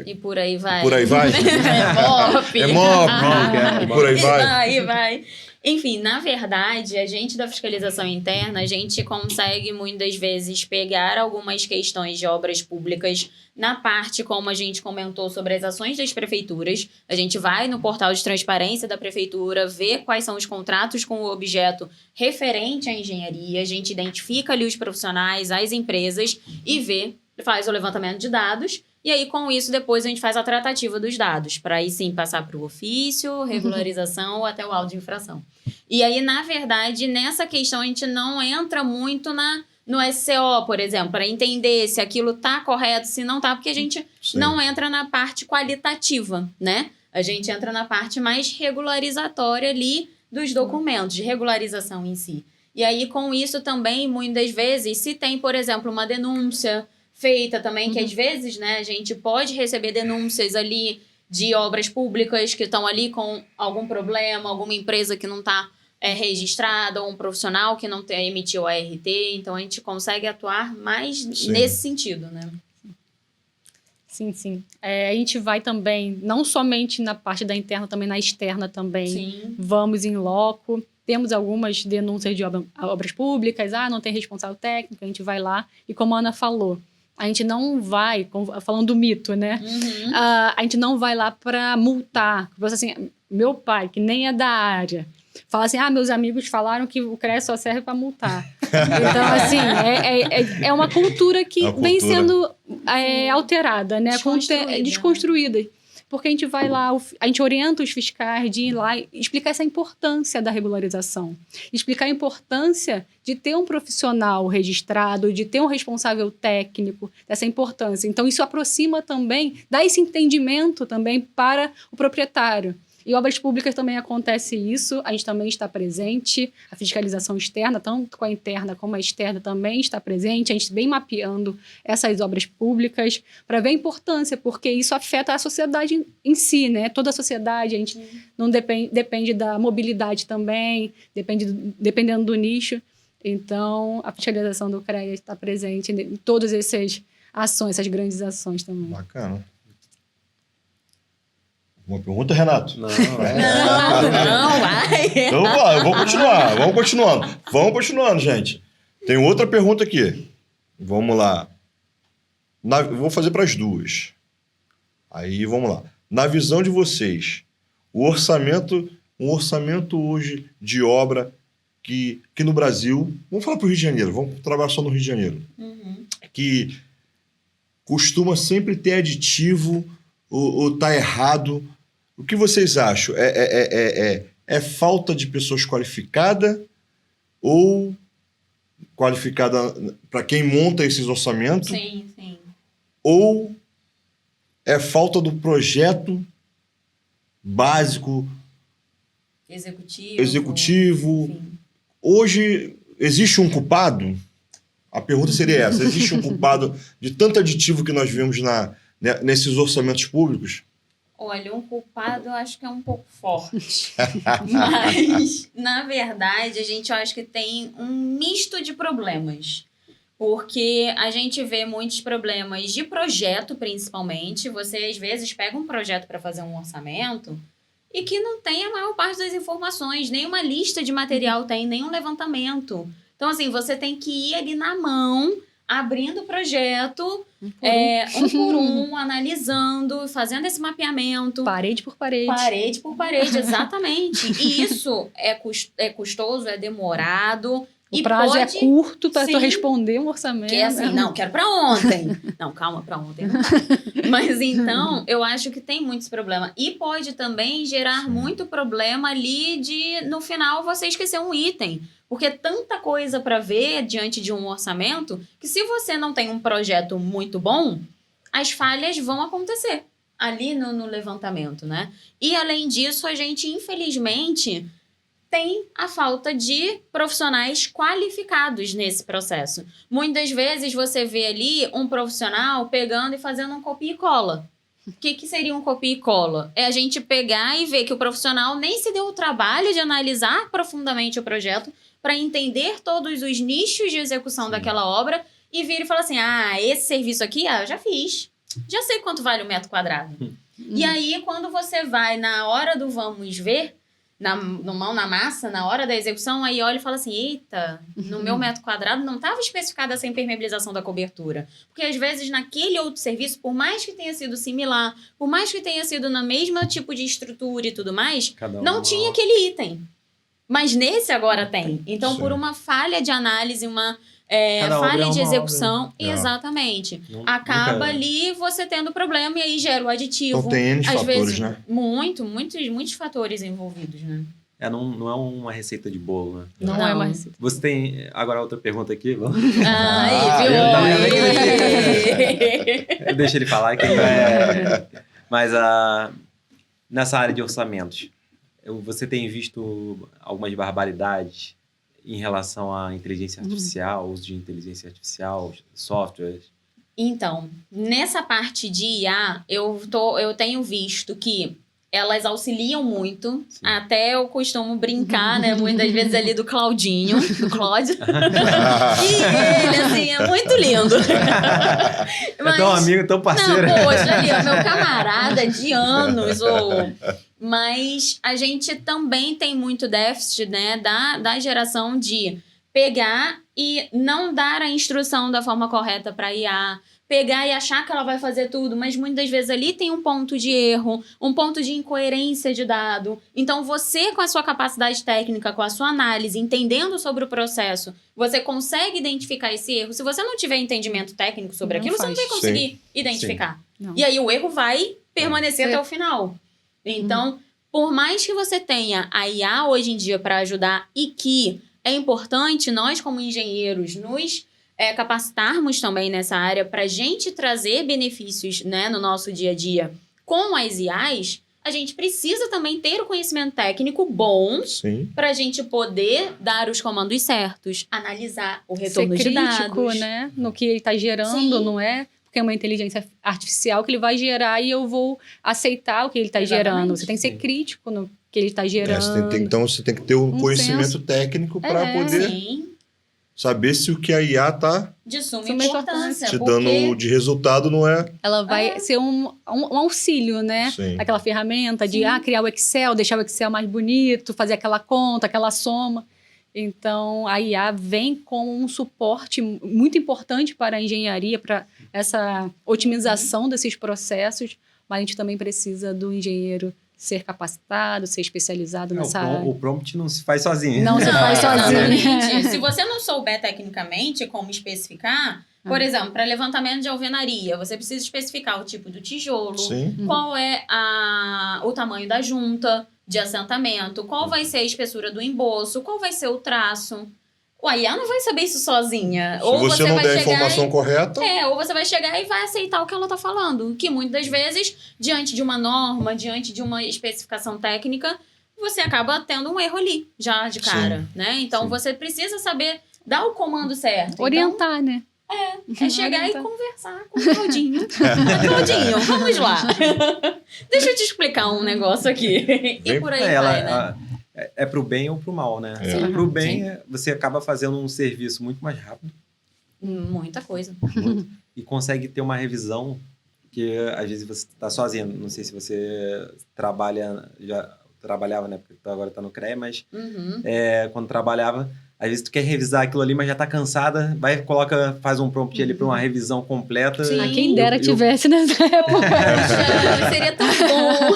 E por aí vai. por aí vai. É MOP, e por aí vai. Aí vai. Enfim, na verdade, a gente da fiscalização interna, a gente consegue muitas vezes pegar algumas questões de obras públicas na parte, como a gente comentou, sobre as ações das prefeituras. A gente vai no portal de transparência da prefeitura, vê quais são os contratos com o objeto referente à engenharia, a gente identifica ali os profissionais, as empresas e faz o levantamento de dados. E aí, com isso, depois a gente faz a tratativa dos dados, para aí sim passar para o ofício, regularização ou até o auto de infração. E aí, na verdade, nessa questão a gente não entra muito no SCO, por exemplo, para entender se aquilo está correto, se não está, porque a gente não entra na parte qualitativa, né? A gente entra na parte mais regularizatória ali dos documentos, de regularização em si. E aí, com isso também, muitas vezes, se tem, por exemplo, uma denúncia feita também, que às vezes, né, a gente pode receber denúncias ali de obras públicas que estão ali com algum problema, alguma empresa que não está registrada, ou um profissional que não emitiu a RT, então a gente consegue atuar mais nesse sentido, né? Sim. A gente vai também, não somente na parte da interna, também na externa também. Sim. Vamos em loco. Temos algumas denúncias de obras públicas. Não tem responsável técnico, a gente vai lá. E como a Ana falou, a gente não vai, falando do mito, né? Uhum. A gente não vai lá para multar. Assim, meu pai, que nem é da área, fala assim, meus amigos falaram que o CREA só serve para multar. Então, assim, é uma cultura que vem sendo alterada, né? Desconstruída. Porque a gente vai lá, a gente orienta os fiscais de ir lá e explicar essa importância da regularização. Explicar a importância de ter um profissional registrado, de ter um responsável técnico, dessa importância. Então, isso aproxima também, dá esse entendimento também para o proprietário. Em obras públicas também acontece isso, a gente também está presente, a fiscalização externa, tanto com a interna como a externa também está presente, a gente vem mapeando essas obras públicas para ver a importância, porque isso afeta a sociedade em si, né? Toda a sociedade, a gente não depende da mobilidade também, dependendo do nicho. Então, a fiscalização do CREA está presente em todas essas ações, essas grandes ações também. Bacana. Uma pergunta, Renato? Não, vai. Então, vamos continuando, gente. Tem outra pergunta aqui. Vamos lá. Vou fazer para as duas. Aí, vamos lá. Na visão de vocês, um orçamento hoje de obra que no Brasil, vamos falar para o Rio de Janeiro, vamos trabalhar só no Rio de Janeiro, que costuma sempre ter aditivo ou tá errado. O que vocês acham? É falta de pessoas qualificadas ou qualificada para quem monta esses orçamentos? Sim. Ou é falta do projeto básico, executivo? Enfim. Hoje, existe um culpado? A pergunta seria essa. Existe um culpado de tanto aditivo que nós vimos nesses orçamentos públicos? Olha, um culpado eu acho que é um pouco forte. Mas, na verdade, eu acho que tem um misto de problemas. Porque a gente vê muitos problemas de projeto, principalmente. Você, às vezes, pega um projeto para fazer um orçamento e que não tem a maior parte das informações, nenhuma lista de material tem, nenhum levantamento. Então, assim, você tem que ir ali na mão, abrindo o projeto, um por um, analisando, fazendo esse mapeamento. Parede por parede. Parede por parede, exatamente. E isso é custoso, é demorado. O prazo é curto para tu responder um orçamento. Que é assim, não, quero para ontem. Não, calma, para ontem não dá. Mas então, eu acho que tem muitos problemas. E pode também gerar muito problema ali no final, você esquecer um item. Porque é tanta coisa para ver diante de um orçamento que se você não tem um projeto muito bom, as falhas vão acontecer ali no levantamento, né? E além disso, a gente, infelizmente, tem a falta de profissionais qualificados nesse processo. Muitas vezes você vê ali um profissional pegando e fazendo um copia e cola. O que seria um copia e cola? É a gente pegar e ver que o profissional nem se deu o trabalho de analisar profundamente o projeto para entender todos os nichos de execução daquela obra e vir e falar assim, esse serviço aqui, eu já fiz. Já sei quanto vale o metro quadrado. E aí, quando você vai na hora do vamos ver, no mão na massa, na hora da execução, aí olha e fala assim, eita, no meu metro quadrado não estava especificada essa impermeabilização da cobertura. Porque às vezes naquele outro serviço, por mais que tenha sido similar, por mais que tenha sido no mesmo tipo de estrutura e tudo mais, não tinha aquele item. Mas nesse agora tem. Então, por uma falha de análise, uma falha de execução, exatamente. Acaba ali você tendo problema e aí gera o aditivo. Então tem N fatores, vezes, né? Muitos fatores envolvidos, né? Não é uma receita de bolo, né? Não é uma receita. Você tem... Agora outra pergunta aqui. Viu? Eu deixo ele falar que Mas nessa área de orçamentos, você tem visto algumas barbaridades em relação à inteligência artificial, uso de inteligência artificial, softwares? Então, nessa parte de IA, eu tenho visto que elas auxiliam muito. Sim. Até eu costumo brincar, né? Muitas vezes ali do Claudinho, do Cláudio. E ele, assim, é muito lindo. É tão amigo, tão parceiro. Não, poxa, ali, é meu camarada de anos. Mas a gente também tem muito déficit, né? Da geração de pegar e não dar a instrução da forma correta para a IA, pegar e achar que ela vai fazer tudo, mas muitas vezes ali tem um ponto de erro, um ponto de incoerência de dado. Então, você, com a sua capacidade técnica, com a sua análise, entendendo sobre o processo, você consegue identificar esse erro. Se você não tiver entendimento técnico sobre aquilo, você não vai conseguir identificar. Não. E aí, o erro vai permanecer até o final. Então, por mais que você tenha a IA hoje em dia para ajudar e que é importante nós, como engenheiros, nos capacitarmos também nessa área para a gente trazer benefícios, né, no nosso dia a dia com as IAs, a gente precisa também ter o conhecimento técnico bom para a gente poder dar os comandos certos, analisar o retorno Ser de crítico, dados. né? No que ele está gerando, Sim. não é? Porque é uma inteligência artificial que ele vai gerar e eu vou aceitar o que ele está gerando. Você tem que ser Sim. crítico no que ele está gerando. Então você tem que ter um conhecimento senso. técnico para É. poder Sim, saber se o que a IA tá de suma Suma importância. te porque dando de resultado não é. Ela vai ser um auxílio, né? Sim. Aquela ferramenta de Sim. criar o Excel, deixar o Excel mais bonito, fazer aquela conta, aquela soma. Então, a IA vem como um suporte muito importante para a engenharia, para essa otimização desses processos, mas a gente também precisa do engenheiro ser capacitado, ser especializado nessa área. O prompt não se faz sozinho. Não se faz sozinho. exatamente. Se você não souber tecnicamente como especificar, por exemplo, para levantamento de alvenaria, você precisa especificar o tipo do tijolo, Sim. qual é o tamanho da junta de assentamento, qual vai ser a espessura do emboço, qual vai ser o traço. O IA não vai saber isso sozinha. Se você não vai der a chegar informação correta, ou você vai chegar e vai aceitar o que ela tá falando. Que muitas das vezes, diante de uma norma, diante de uma especificação técnica, você acaba tendo um erro ali, já de cara, né? Então, Sim. você precisa saber dar o comando certo. Orientar, né? Então, é chegar e conversar com o Claudinho. Claudinho, vamos lá. Deixa eu te explicar um negócio aqui. E por aí vai, né? É pro bem ou pro mal, né? É. Pro bem, você acaba fazendo um serviço muito mais rápido Muita coisa. e consegue ter uma revisão que às vezes você está sozinho. Não sei se você já trabalhava, né? Porque tu agora tá no CREA, mas Uhum. quando trabalhava, às vezes tu quer revisar aquilo ali, mas já tá cansada, faz um prompt ali para uma revisão completa. Sim. A quem dera Eu- tivesse nessa época. Poxa, seria tão bom.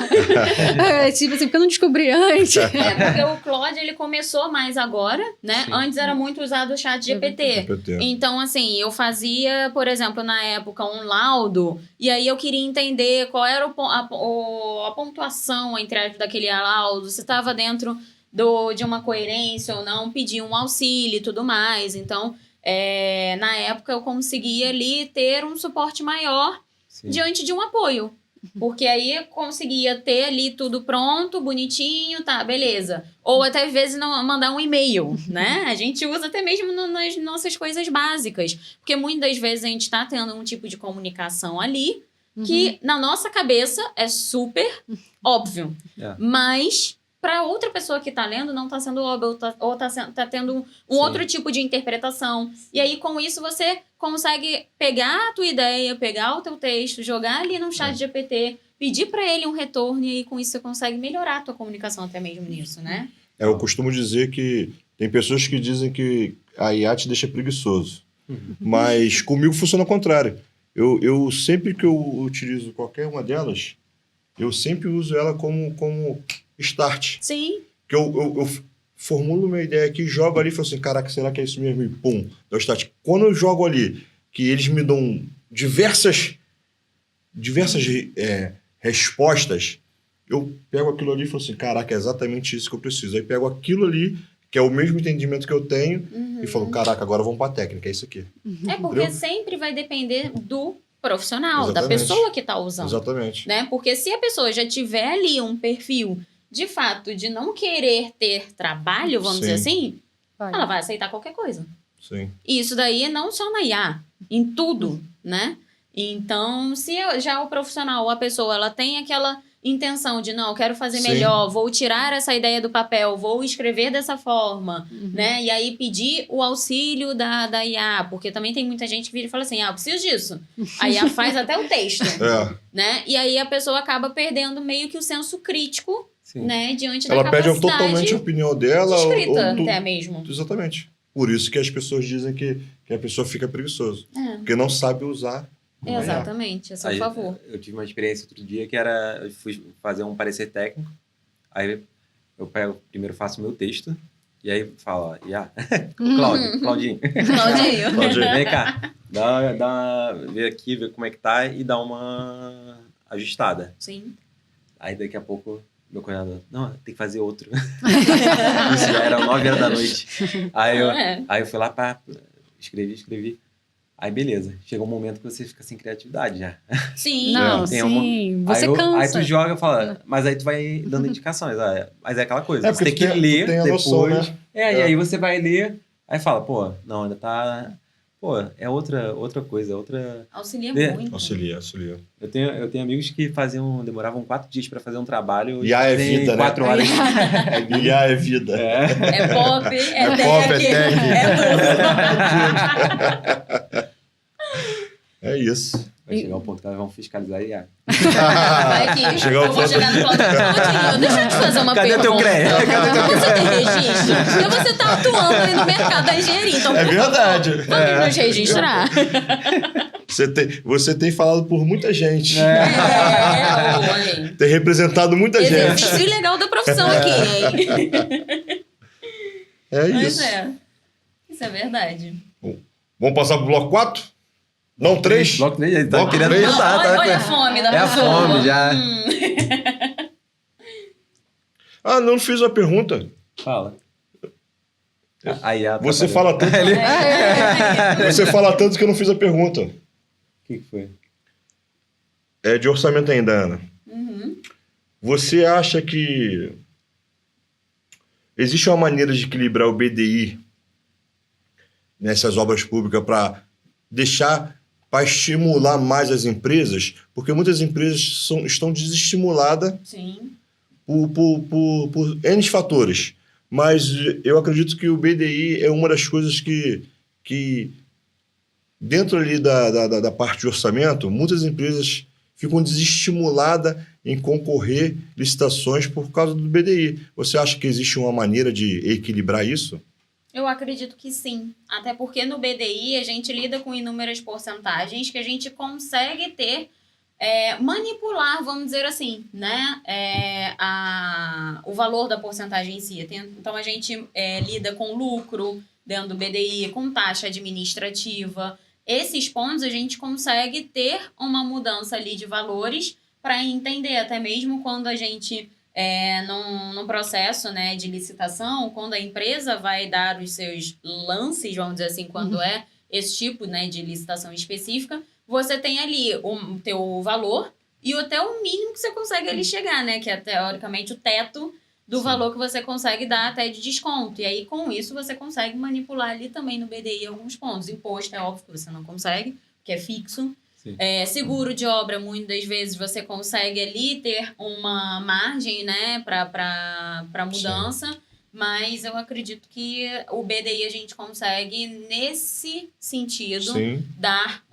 Tipo assim, porque eu não descobri antes. Porque o Claude, ele começou mais agora, né? Sim. Antes era muito usado o chat GPT. GPT. Então, assim, eu fazia, por exemplo, na época, um laudo, e aí eu queria entender qual era a pontuação, entre aspas, daquele laudo, se estava dentro de uma coerência ou não, pedir um auxílio e tudo mais. Então, na época, eu conseguia ali ter um suporte maior Sim. diante de um apoio. Porque aí eu conseguia ter ali tudo pronto, bonitinho, tá, beleza. Ou até às vezes mandar um e-mail, né? A gente usa até mesmo nas nossas coisas básicas. Porque muitas das vezes a gente tá tendo um tipo de comunicação ali que na nossa cabeça é super óbvio. É. Mas para outra pessoa que tá lendo não tá sendo óbvio, ou tá tendo um Sim. outro tipo de interpretação. E aí, com isso, você consegue pegar a tua ideia, pegar o teu texto, jogar ali no chat GPT, pedir para ele um retorno, e aí, com isso, você consegue melhorar a tua comunicação até mesmo nisso, né? Eu costumo dizer que tem pessoas que dizem que a IA te deixa preguiçoso. Mas comigo funciona ao contrário. Eu sempre que eu utilizo qualquer uma delas, eu sempre uso ela como start. Sim. Que eu formulo uma ideia aqui, jogo ali e falo assim, caraca, será que é isso mesmo? E pum, dá o start. Quando eu jogo ali, que eles me dão diversas respostas, eu pego aquilo ali e falo assim, caraca, é exatamente isso que eu preciso. Aí pego aquilo ali, que é o mesmo entendimento que eu tenho, e falo, caraca, agora vamos pra técnica, é isso aqui. É porque Entendeu? sempre vai depender do profissional, da Exatamente. pessoa que tá usando. Exatamente. Né? Porque se a pessoa já tiver ali um perfil, de fato, de não querer ter trabalho, vamos dizer assim, ela vai aceitar qualquer coisa. Sim. E isso daí não só na IA, em tudo, né? Então, se já o profissional, a pessoa, ela tem intenção de, não, eu quero fazer Sim. melhor, vou tirar essa ideia do papel, vou escrever dessa forma, né? E aí pedir o auxílio da IA, porque também tem muita gente que vira e fala assim, eu preciso disso. A IA faz até o texto, né? E aí a pessoa acaba perdendo meio que o senso crítico, Sim. né? Diante Ela da perde capacidade totalmente a opinião dela. de escrita, ou até mesmo. Exatamente. Por isso que as pessoas dizem que a pessoa fica preguiçosa. É. Porque não sabe usar. a IA. Exatamente, a seu Aí, favor. eu tive uma experiência outro dia que era... Eu fui fazer um parecer técnico. Aí eu primeiro faço o meu texto. E aí falo, ó, Claudinho. Claudinho. Claudinho. Vem cá. Vê aqui, vê como é que tá e dá uma ajustada. Sim. Aí daqui a pouco, meu coordenador, não, tem que fazer outro. Isso já era 9h da noite. Aí eu fui lá, escrevi. Aí beleza, chega um momento que você fica sem criatividade já. Sim. Não, Tem sim. Você cansa. Aí tu joga e fala, mas aí tu vai dando indicações. Mas é aquela coisa, você porque tem que ler tu tem a depois. noção, né? E aí você vai ler, aí fala, pô, não, ainda tá... Pô, é outra coisa, Auxilia É. muito. Auxilia. Eu tenho amigos que demoravam 4 dias pra fazer um trabalho. IA é tem vida, né? 4 horas. IA é vida. É. É pop, é pop, tech, é tech. é tudo. É isso. Vai chegar um ponto que elas vão fiscalizar e Vai aqui, Chegar ao eu vou ponto- chegar no Claudinho. Deixa eu te fazer uma Cadê pergunta. teu CREA? Você tem registro? Porque você tá atuando aí no mercado da engenharia. Então, É por verdade. favor, vamos nos registrar. Você tem falado por muita gente. Olha. Tem representado muita gente. Exercício ilegal da profissão aqui, hein? É Mas isso. isso é verdade. Vamos passar pro bloco 4? Não, 3? Bloco 3, ele tá Bloco querendo três? mudar. Olha a fome da É a pessoa. fome já. Ah, não fiz a pergunta. Fala. Aí Você fala tanto. É. Você fala tanto que eu não fiz a pergunta. O que foi? É de orçamento ainda, Ana. Uhum. Você acha que existe uma maneira de equilibrar o BDI nessas obras públicas para estimular mais as empresas? Porque muitas empresas estão desestimuladas Sim. por N fatores. Mas eu acredito que o BDI é uma das coisas que dentro ali da parte de orçamento, muitas empresas ficam desestimuladas em concorrer licitações por causa do BDI. Você acha que existe uma maneira de equilibrar isso? Eu acredito que sim. Até porque no BDI a gente lida com inúmeras porcentagens que a gente consegue ter, manipular, vamos dizer assim, né? O valor da porcentagem em si. Então a gente lida com lucro dentro do BDI, com taxa administrativa. Esses pontos a gente consegue ter uma mudança ali de valores para entender, até mesmo quando a gente... num processo, né, de licitação, quando a empresa vai dar os seus lances, vamos dizer assim, quando é esse tipo, né, de licitação específica, você tem ali o teu valor e até o mínimo que você consegue ali chegar, né, que é teoricamente o teto do valor que você consegue dar até de desconto. E aí, com isso, você consegue manipular ali também no BDI alguns pontos. Imposto é óbvio que você não consegue, que é fixo. Seguro de obra, muitas das vezes você consegue ali ter uma margem, né, para mudança, sim. Mas eu acredito que o BDI a gente consegue, nesse sentido, sim. dar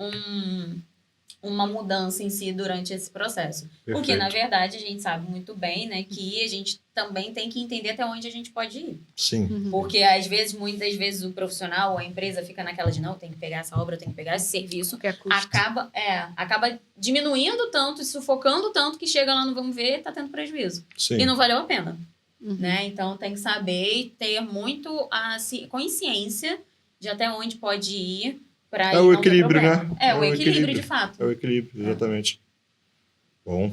uma mudança em si durante esse processo. Perfeito. Porque, na verdade, a gente sabe muito bem, né, que a gente também tem que entender até onde a gente pode ir. Sim. Porque, muitas vezes, o profissional ou a empresa fica naquela de, não, tem que pegar essa obra, tem que pegar esse serviço. Acaba diminuindo tanto e sufocando tanto que chega lá no vamos ver, tá tendo prejuízo. Sim. E não valeu a pena. Né? Então, tem que saber e ter muito a consciência de até onde pode ir. É o equilíbrio, né? É o equilíbrio, de fato. É o equilíbrio, exatamente. Bom.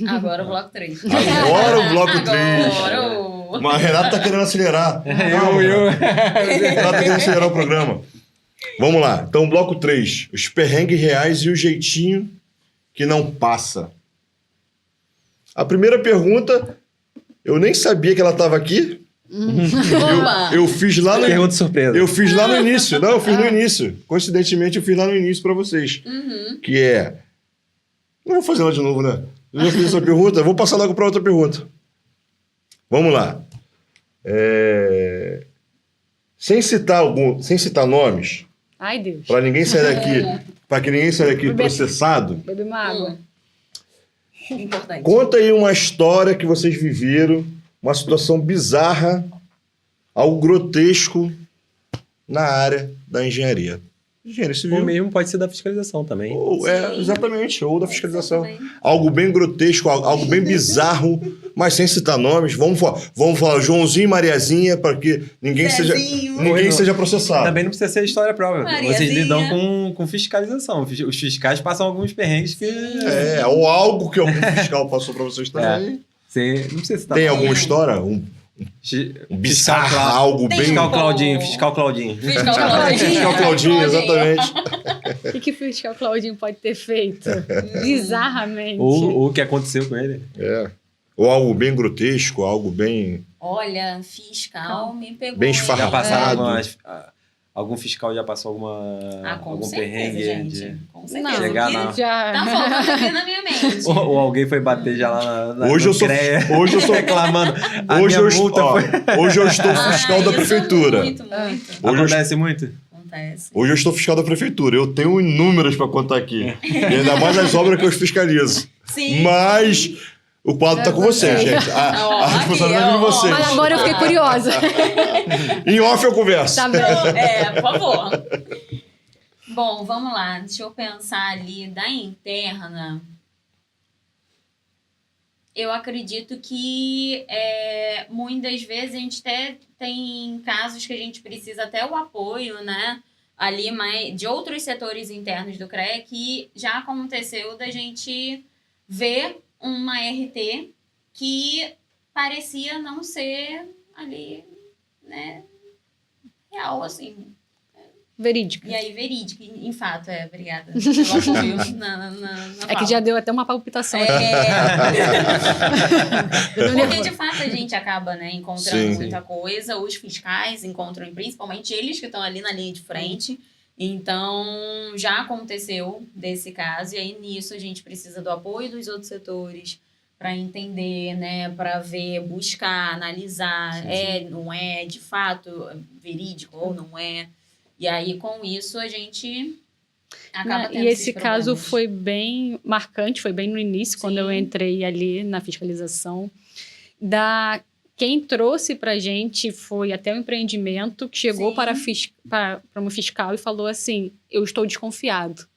Agora o bloco 3. Agora o bloco 3. Mas a Renata tá querendo acelerar. Renata tá querendo acelerar o programa. Vamos lá. Então, bloco 3. Os perrengues reais e o jeitinho que não passa. A primeira pergunta, eu nem sabia que ela estava aqui. Eu fiz lá no... Pergunta surpresa. Eu fiz lá no início. Não, eu fiz no início. Coincidentemente, eu fiz lá no início para vocês. Que é... Não vou fazer ela de novo, né? Eu já fiz essa pergunta, vou passar logo para outra pergunta. Vamos lá. Sem citar nomes, Ai, Deus. para ninguém sair daqui, para que ninguém saia daqui processado, Beber uma água. Importante. conta aí uma história que vocês viveram, uma situação bizarra, algo grotesco na área da engenharia. Engenharia O civil. mesmo pode ser da fiscalização também. Sim. Exatamente, ou da fiscalização. Também. Algo bem grotesco, algo bem bizarro, mas sem citar nomes. Vamos falar Joãozinho e Mariazinha para que ninguém Zezinho. seja processado. Também não precisa ser história própria. Mariazinha. Vocês lidam com fiscalização. Os fiscais passam alguns perrengues que... Ou algo que algum fiscal passou para vocês também. Você não precisa citar Tem nome. alguma história? Um bizarro, Clau- algo Tem bem... Fiscal um- Claudinho, fiscal Claudinho. Fiscal Claudinho. Fiscal Claudinho, exatamente. O que o fiscal Claudinho pode ter feito? Bizarramente. Ou o que aconteceu com ele. Ou algo bem grotesco, algo bem... Olha, fiscal me pegou. Bem hein? Já esfarrapado. passaram algum fiscal já passou Com algum certeza, perrengue gente. de... Com certeza. Não, Chegar Que na- já. Tá faltando aqui na minha mente. Ou alguém foi bater já lá na Hoje no eu sou- CREA, hoje eu sou- reclamando. A Hoje minha eu, estou, multa ó, foi... hoje eu estou fiscal da isso prefeitura. Muito. Hoje eu, Acontece muito? Acontece. hoje eu estou fiscal da prefeitura. Eu tenho inúmeros para contar aqui. E ainda mais as obras que eu fiscalizo. Sim. Mas o quadro está com vocês, gente. Ó, A responsabilidade é de aqui, ó. vocês. Mas agora eu fiquei curiosa. Em off eu converso. Tá bem. Por favor. Bom, vamos lá. Deixa eu pensar ali da interna. Eu acredito que muitas vezes a gente até tem casos que a gente precisa até o apoio, né? Ali de outros setores internos do CREA que já aconteceu da gente ver uma RT que parecia não ser ali, né? Real, assim. Verídica. E aí, verídica, em fato, obrigada. Pelo apoio na É que fala. já deu até uma palpitação. Porque, de fato, a gente acaba, né, encontrando Sim. muita coisa. Os fiscais encontram, principalmente eles que estão ali na linha de frente. Então, já aconteceu desse caso. E aí, nisso, a gente precisa do apoio dos outros setores para entender, né, para ver, buscar, analisar. Não é, de fato, verídico ou não é. E aí, com isso, a gente acaba tendo E esse esses caso problemas. foi bem marcante, foi bem no início, quando eu Sim. entrei ali na fiscalização. Quem trouxe pra gente foi até o empreendimento, que chegou Sim. para um fiscal e falou assim, eu estou desconfiado.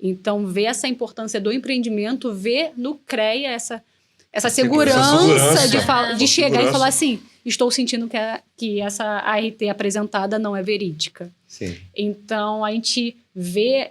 Então, ver essa importância do empreendimento, ver no CREA essa segurança de chegar segurança. e falar assim, estou sentindo que essa ART apresentada não é verídica. Sim. Então, a gente vê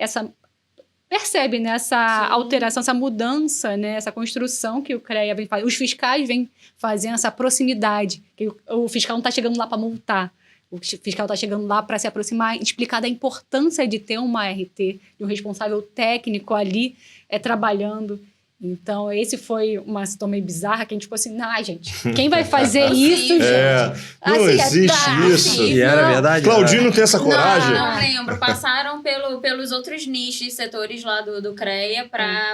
percebe, né, essa Sim. alteração, essa mudança, né, essa construção que o CREA vem fazendo. Os fiscais vêm fazendo essa proximidade, que o fiscal não está chegando lá para multar. O fiscal está chegando lá para se aproximar, explicar da importância de ter uma ART, de um responsável técnico ali trabalhando. Então, esse foi uma situação meio bizarra, que a gente ficou assim, gente, quem vai fazer isso, gente? Não existe isso. E era verdade? Claudinho não tem essa coragem? Não lembro. Passaram pelos outros nichos, setores lá do CREA,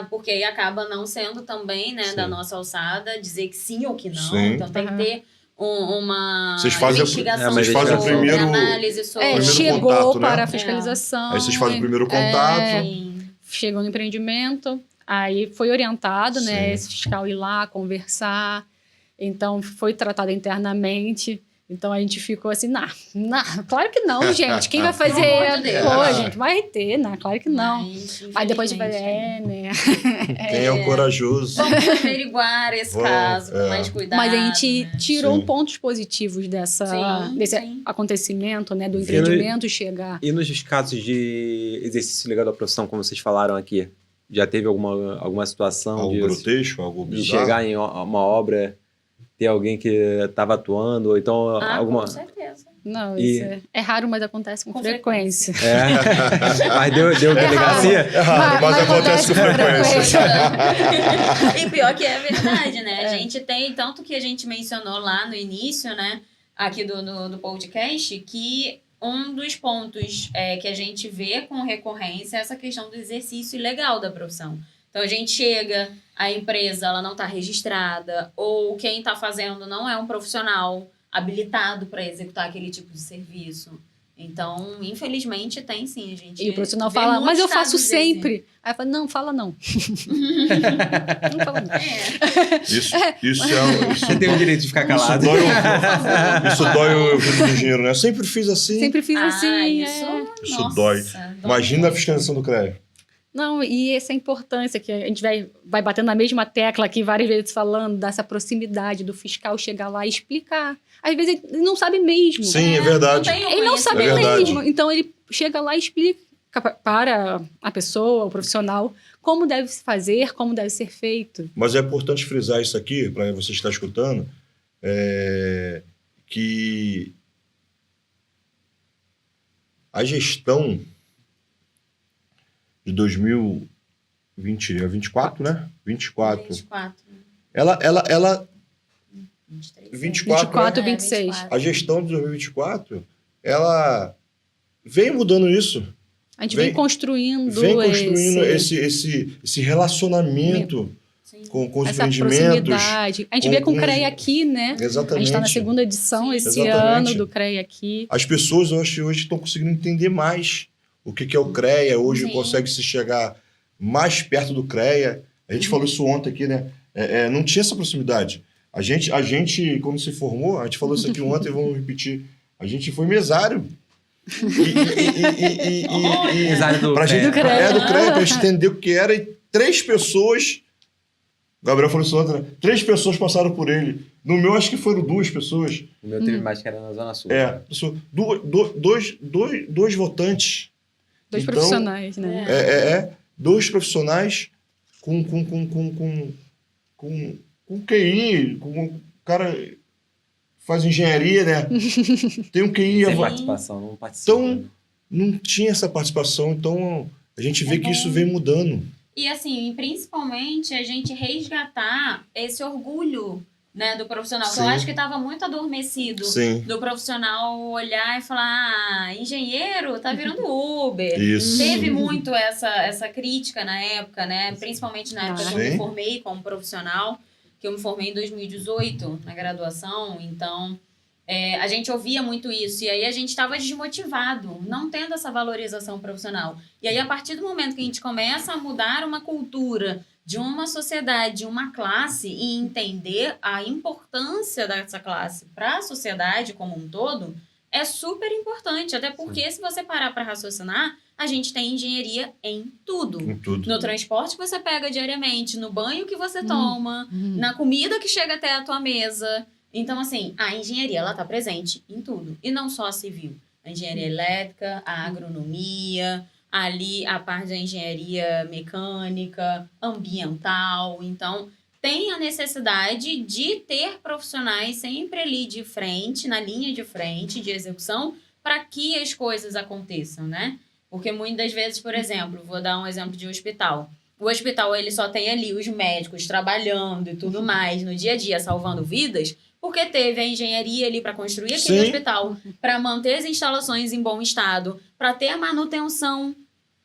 porque aí acaba não sendo também, né, Sim. da nossa alçada, dizer que sim ou que não. Sim. Então tem que ter uma Vocês fazem investigação vocês fazem o sobre, primeiro- análise sobre. primeiro Chegou contato, né? para a fiscalização. Aí vocês fazem o primeiro contato. Sim. Chegou no empreendimento, aí foi orientado, né, Sim. esse fiscal ir lá conversar, então foi tratado internamente, então a gente ficou assim, claro que não, gente, quem vai fazer? Pelo amor de Deus. Pô, gente, vai ter, claro que não. Mas, Aí depois a gente vai, infelizmente, né, Quem é o corajoso? vamos averiguar esse Vamos, caso com mais cuidado. mas a gente né? tirou Sim. pontos positivos desse Sim. acontecimento, né, do empreendimento chegar. E nos casos de exercício legal da profissão, como vocês falaram aqui, já teve alguma situação Algo de grotesco, algo de bizarro? chegar em uma obra, ter alguém que estava atuando, ou então alguma... Com certeza. Não, E- isso é raro, mas acontece com Com frequência. Mas deu delegacia? É raro, mas acontece com frequência. E pior que é verdade, né? A gente tem, tanto que a gente mencionou lá no início, né? Aqui do podcast, que um dos pontos que a gente vê com recorrência é essa questão do exercício ilegal da profissão. Então, Então a gente chega, a empresa ela não está registrada, ou quem está fazendo não é um profissional habilitado para executar aquele tipo de serviço. Então, infelizmente, tem sim, a gente. E o profissional vê fala, mas muitos eu faço casos desse. sempre. Aí fala, não, fala não. Não fala não. Isso é Você tem o direito de ficar calado. Isso dói o ouvido do engenheiro, né? Eu sempre fiz assim. Sempre fiz assim. Isso nossa, dói. dói Imagina a muito. fiscalização do CREA. Não, e essa importância que a gente vai batendo na mesma tecla aqui várias vezes falando dessa proximidade do fiscal chegar lá e explicar. Às vezes ele não sabe mesmo. Sim, é verdade. Não tem o Ele não sabe É verdade. mesmo. Então ele chega lá e explica para a pessoa, o profissional, como deve se fazer, como deve ser feito. Mas é importante frisar isso aqui, para você estar escutando, que a gestão de 2024, né? 24. 24. Ela 23. 24, 26. a gestão de 2024, ela vem mudando isso. A gente Vem vem construindo esse relacionamento Sim. com os essa empreendimentos. proximidade. A gente vê com o CREA aqui, né? A Exatamente. gente está na segunda edição Sim. esse Exatamente. ano do CREA aqui. As pessoas, eu acho que hoje estão conseguindo entender mais o que é o CREA. Hoje Sim. consegue se chegar mais perto do CREA. A gente falou isso ontem aqui, né? Não tinha essa proximidade. A gente, quando se formou, a gente falou isso aqui ontem e vamos repetir. A gente foi mesário. Mesário do pra gente, Do CREA. do CREA, pra gente entender o que era. E 3 pessoas... O Gabriel falou isso ontem, né? 3 pessoas passaram por ele. No meu, acho que foram 2 pessoas. O meu teve mais que era na Zona Sul. Dois votantes. 2 Então, profissionais, né? 2 profissionais com QI, com um cara faz engenharia, né? Tem um QI. Sem participação, não participa. Então, não tinha essa participação. Então, a gente vê que isso vem mudando. E assim, principalmente a gente resgatar esse orgulho, né, do profissional. Que eu Sim. acho que estava muito adormecido. Sim, Do profissional olhar e falar, engenheiro tá virando Uber. isso. Teve muito essa crítica na época, né? Principalmente na época que eu Sim. me formei como profissional, que eu me formei em 2018 na graduação, então a gente ouvia muito isso, e aí a gente estava desmotivado, não tendo essa valorização profissional. E aí, a partir do momento que a gente começa a mudar uma cultura de uma sociedade, de uma classe, e entender a importância dessa classe para a sociedade como um todo, é super importante, até porque se você parar para raciocinar, a gente tem engenharia em tudo. Em tudo. No transporte que você pega diariamente, no banho que você toma, na comida que chega até a tua mesa. Então, assim, a engenharia, ela tá presente em tudo. E não só a civil. A engenharia elétrica, a agronomia, ali a parte da engenharia mecânica, ambiental. Então, tem a necessidade de ter profissionais sempre ali de frente, na linha de frente de execução, para que as coisas aconteçam, né? Porque muitas vezes, por exemplo, vou dar um exemplo de hospital. O hospital, ele só tem ali os médicos trabalhando e tudo mais no dia a dia, salvando vidas, porque teve a engenharia ali para construir aquele Sim. hospital, para manter as instalações em bom estado, para ter a manutenção.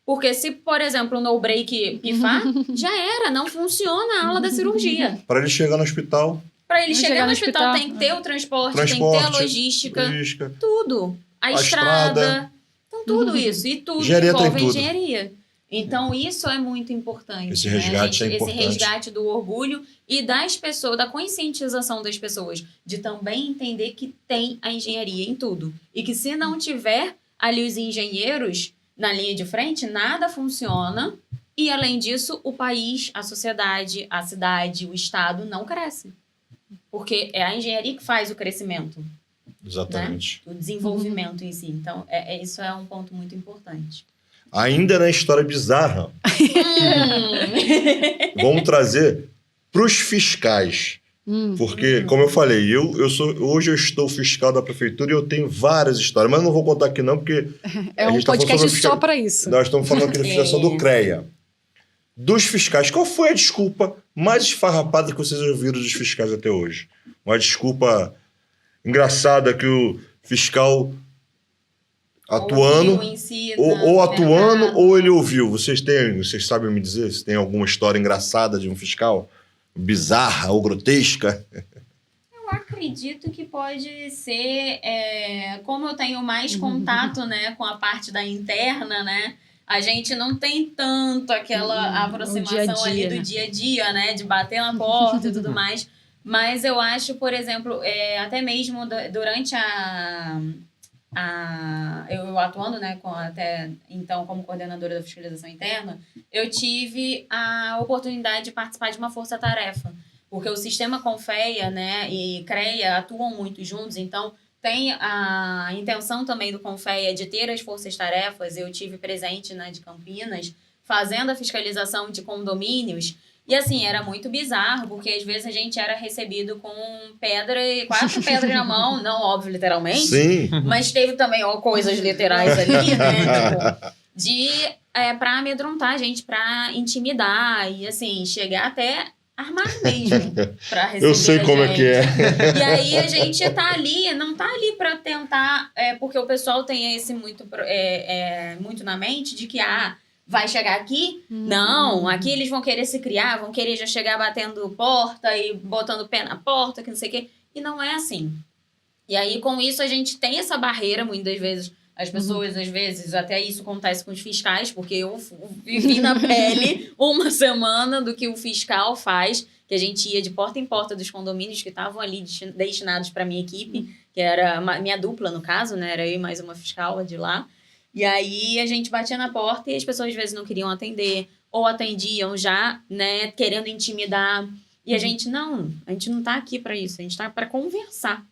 Porque se, por exemplo, o no-break pifar, já era, não funciona a ala da cirurgia. Para ele chegar no hospital, Para ele Não chegar no hospital, tem que ter o transporte, tem que ter a logística, tudo. A estrada. estrada. Então, tudo isso. E tudo Engenharia tem envolve tudo. engenharia. Então, isso é muito importante. Esse né? resgate é importante. Esse resgate do orgulho e das pessoas, da conscientização das pessoas, de também entender que tem a engenharia em tudo. E que se não tiver ali os engenheiros na linha de frente, nada funciona. E, além disso, o país, a sociedade, a cidade, o estado não cresce. Porque é a engenharia que faz o crescimento, Exatamente. o desenvolvimento em si. Então, isso é um ponto muito importante. Ainda na história bizarra, vamos trazer para os fiscais. Porque, como eu falei, hoje eu estou fiscal da prefeitura e eu tenho várias histórias, mas eu não vou contar aqui não, porque É a um gente tá falando podcast sobre só para isso. nós estamos falando aqui da fiscalização do CREA. Dos fiscais, qual foi a desculpa mais esfarrapada que vocês ouviram dos fiscais até hoje? Uma desculpa engraçada que o fiscal atuando, ouviu em si ou no atuando, mercado. ou ele ouviu. Vocês sabem me dizer se tem alguma história engraçada de um fiscal? Bizarra ou grotesca? Eu acredito que pode ser, como eu tenho mais contato, né, com a parte da interna, né, a gente não tem tanto aquela aproximação dia a dia, ali do né? dia a dia, né, de bater na porta e tudo mais. Mas eu acho, por exemplo, até mesmo durante eu atuando, né, até então como coordenadora da fiscalização interna, eu tive a oportunidade de participar de uma força-tarefa, porque o sistema Confeia, né, e CREA atuam muito juntos, então tem a intenção também do Confeia de ter as forças-tarefas. Eu tive presente, né, de Campinas, fazendo a fiscalização de condomínios. E assim, era muito bizarro, porque às vezes a gente era recebido com quatro pedras na mão, não óbvio literalmente, Sim. mas teve também coisas literais ali, né? Tipo, pra amedrontar a gente, pra intimidar e assim, chegar até armar mesmo pra receber Eu sei a como é gente. que é. E aí a gente não tá ali pra tentar, porque o pessoal tem esse muito na mente de que, vai chegar aqui? Não, aqui eles vão querer se criar, vão querer já chegar batendo porta e botando o pé na porta, que não sei o quê. E não é assim. E aí, com isso, a gente tem essa barreira, muitas vezes. As pessoas, às vezes, até isso acontece com os fiscais, porque eu vivi na pele uma semana do que o fiscal faz, que a gente ia de porta em porta dos condomínios que estavam ali destinados para minha equipe, que era minha dupla, no caso, né? Era eu e mais uma fiscal de lá. E aí a gente batia na porta e as pessoas às vezes não queriam atender, ou atendiam já, né, querendo intimidar. E a gente não tá aqui para isso, a gente tá para conversar.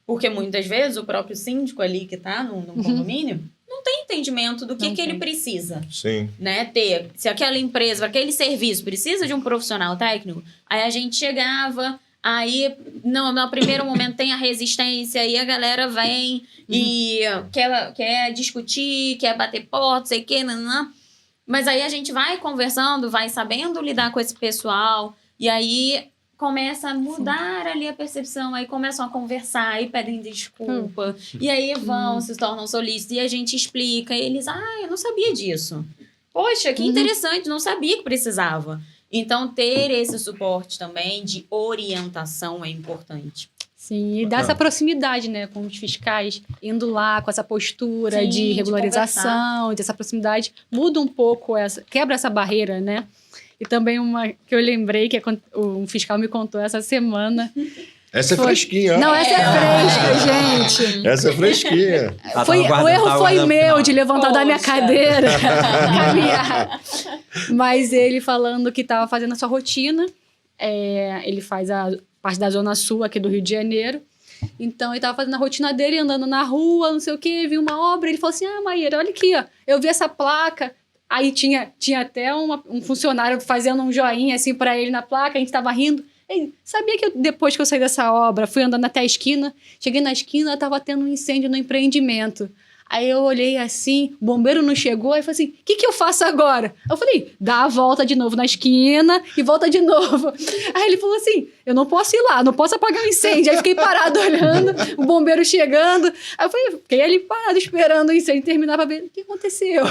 Porque muitas vezes o próprio síndico ali que tá no condomínio não tem entendimento do que ele precisa. Sim. Né, se aquela empresa, aquele serviço precisa de um profissional técnico, aí a gente chegava, aí no primeiro momento tem a resistência, e a galera vem e quer discutir, quer bater porta, sei o que, mas aí a gente vai conversando, vai sabendo lidar com esse pessoal, e aí começa a mudar ali a percepção, aí começam a conversar, aí pedem desculpa, e aí se tornam solícitos, e a gente explica, e eles, eu não sabia disso. Poxa, que interessante, não sabia que precisava. Então, ter esse suporte também de orientação é importante. Sim, e dá essa proximidade, né, com os fiscais, indo lá com essa postura Sim, de regularização, dessa proximidade, muda um pouco, quebra essa barreira, né? E também uma que eu lembrei, que um fiscal me contou essa semana. Essa é fresquinha. Não, essa é fresca, gente. Essa é fresquinha. O erro foi meu de levantar da minha Poxa. cadeira, caminhar. Mas ele falando que estava fazendo a sua rotina, ele faz a parte da Zona Sul aqui do Rio de Janeiro. Então, ele estava fazendo a rotina dele, andando na rua, não sei o quê, viu uma obra. Ele falou assim, Maíra, olha aqui, ó, eu vi essa placa. Aí tinha até um funcionário fazendo um joinha assim para ele na placa, a gente estava rindo. Ele, sabia que depois que eu saí dessa obra, fui andando até a esquina, cheguei na esquina, estava tendo um incêndio no empreendimento. Aí eu olhei assim, o bombeiro não chegou, aí eu falei assim, o que eu faço agora? Eu falei, dá a volta de novo na esquina e volta de novo. Aí ele falou assim, eu não posso ir lá, não posso apagar o incêndio. Aí fiquei parado olhando, o bombeiro chegando. Aí eu fiquei ali parado esperando o incêndio terminar para ver o que aconteceu.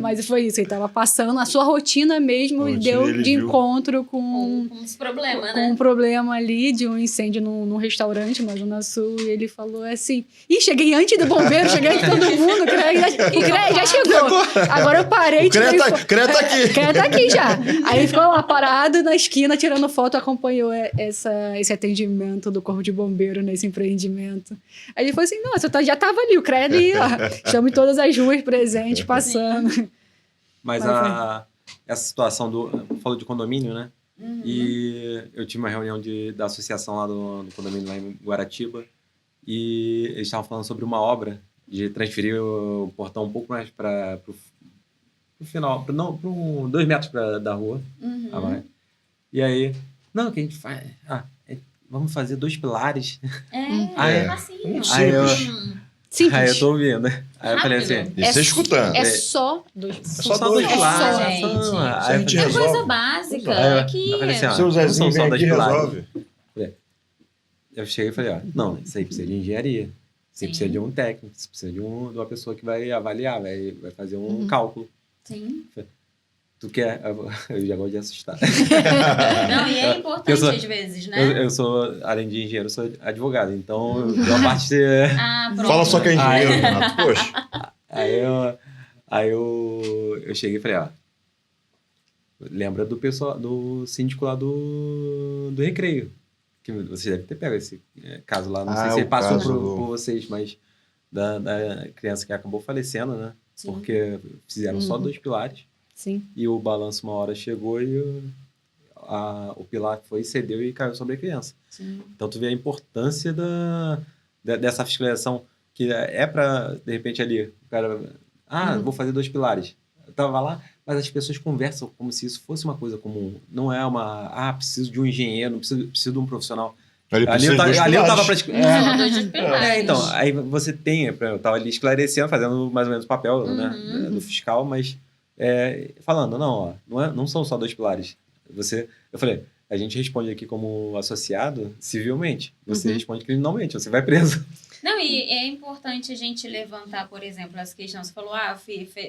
Mas foi isso, ele estava passando a sua rotina mesmo e deu de encontro com uns problemas, com né? um problema ali de um incêndio num restaurante na Zona Sul. E ele falou assim, cheguei antes do bombeiro, cheguei antes de todo mundo, o CREA já chegou. Agora eu parei. O CREA tá aqui. O CREA tá aqui já. Aí ele ficou lá parado na esquina, tirando foto, acompanhou esse atendimento do Corpo de Bombeiro nesse empreendimento. Aí ele falou assim, nossa, já tava ali, o CREA ali, ó. Estamos em todas as ruas presentes, passando. Mas essa situação falou de condomínio, né? E eu tive uma reunião da associação lá do condomínio lá em Guaratiba, e eles estavam falando sobre uma obra de transferir o portão um pouco mais para o final, não, para 2 metros da rua. A mais. E aí, não, o que a gente faz? Vamos fazer 2 pilares. Facinho. Simples. Aí eu tô ouvindo. Aí eu falei Rápido. assim, E você escutando. É só 2. Só só 2 2 pilares. gente. Aí eu Isso a falei gente É assim, coisa resolve. básica. Que... Eu falei assim, Seu não Zezinho são vem só aqui 2 e pilares. resolve. Eu cheguei e falei, não, isso aí precisa de engenharia. Você Sim. precisa de um técnico, você precisa de uma pessoa que vai avaliar, vai fazer um cálculo. Sim. Tu quer... Eu já gosto de assustar. Não, e é importante Eu sou- às vezes, né? Eu sou, além de engenheiro, eu sou advogado. Então, eu dou a parte... Ah, pronto. Fala só que é engenheiro, Renato. Poxa. Eu cheguei e falei, ó, lembra do pessoal, do síndico lá do Recreio. Que você deve ter pego esse caso lá. Não sei se o ele passou caso por vocês, mas da criança que acabou falecendo, né? Sim. Porque fizeram só 2 pilares. Sim. E o balanço uma hora chegou e o pilar foi, cedeu e caiu sobre a criança. Sim. Então tu vê a importância dessa fiscalização que é para, de repente, ali, o cara... vou fazer 2 pilares. Eu tava lá, mas as pessoas conversam como se isso fosse uma coisa comum. Não é preciso de um engenheiro, preciso de um profissional. Ele Ali precisa eu, de dois ali eu tava pilares. praticando... Só 2 pilares. Então, aí você tem... Eu tava ali esclarecendo, fazendo mais ou menos o papel né, do fiscal, mas falando, não, ó, não são só 2 pilares. Eu falei, a gente responde aqui como associado civilmente. Você responde criminalmente, você vai preso. Não, e é importante a gente levantar, por exemplo, essa questão. Você falou,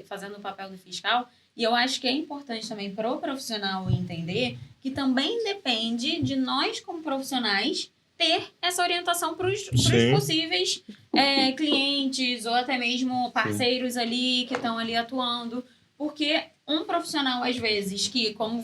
fazendo o papel do fiscal, e eu acho que é importante também para o profissional entender que também depende de nós, como profissionais, ter essa orientação para os Sim. possíveis clientes ou até mesmo parceiros ali que estão ali atuando. Porque um profissional, às vezes, que, como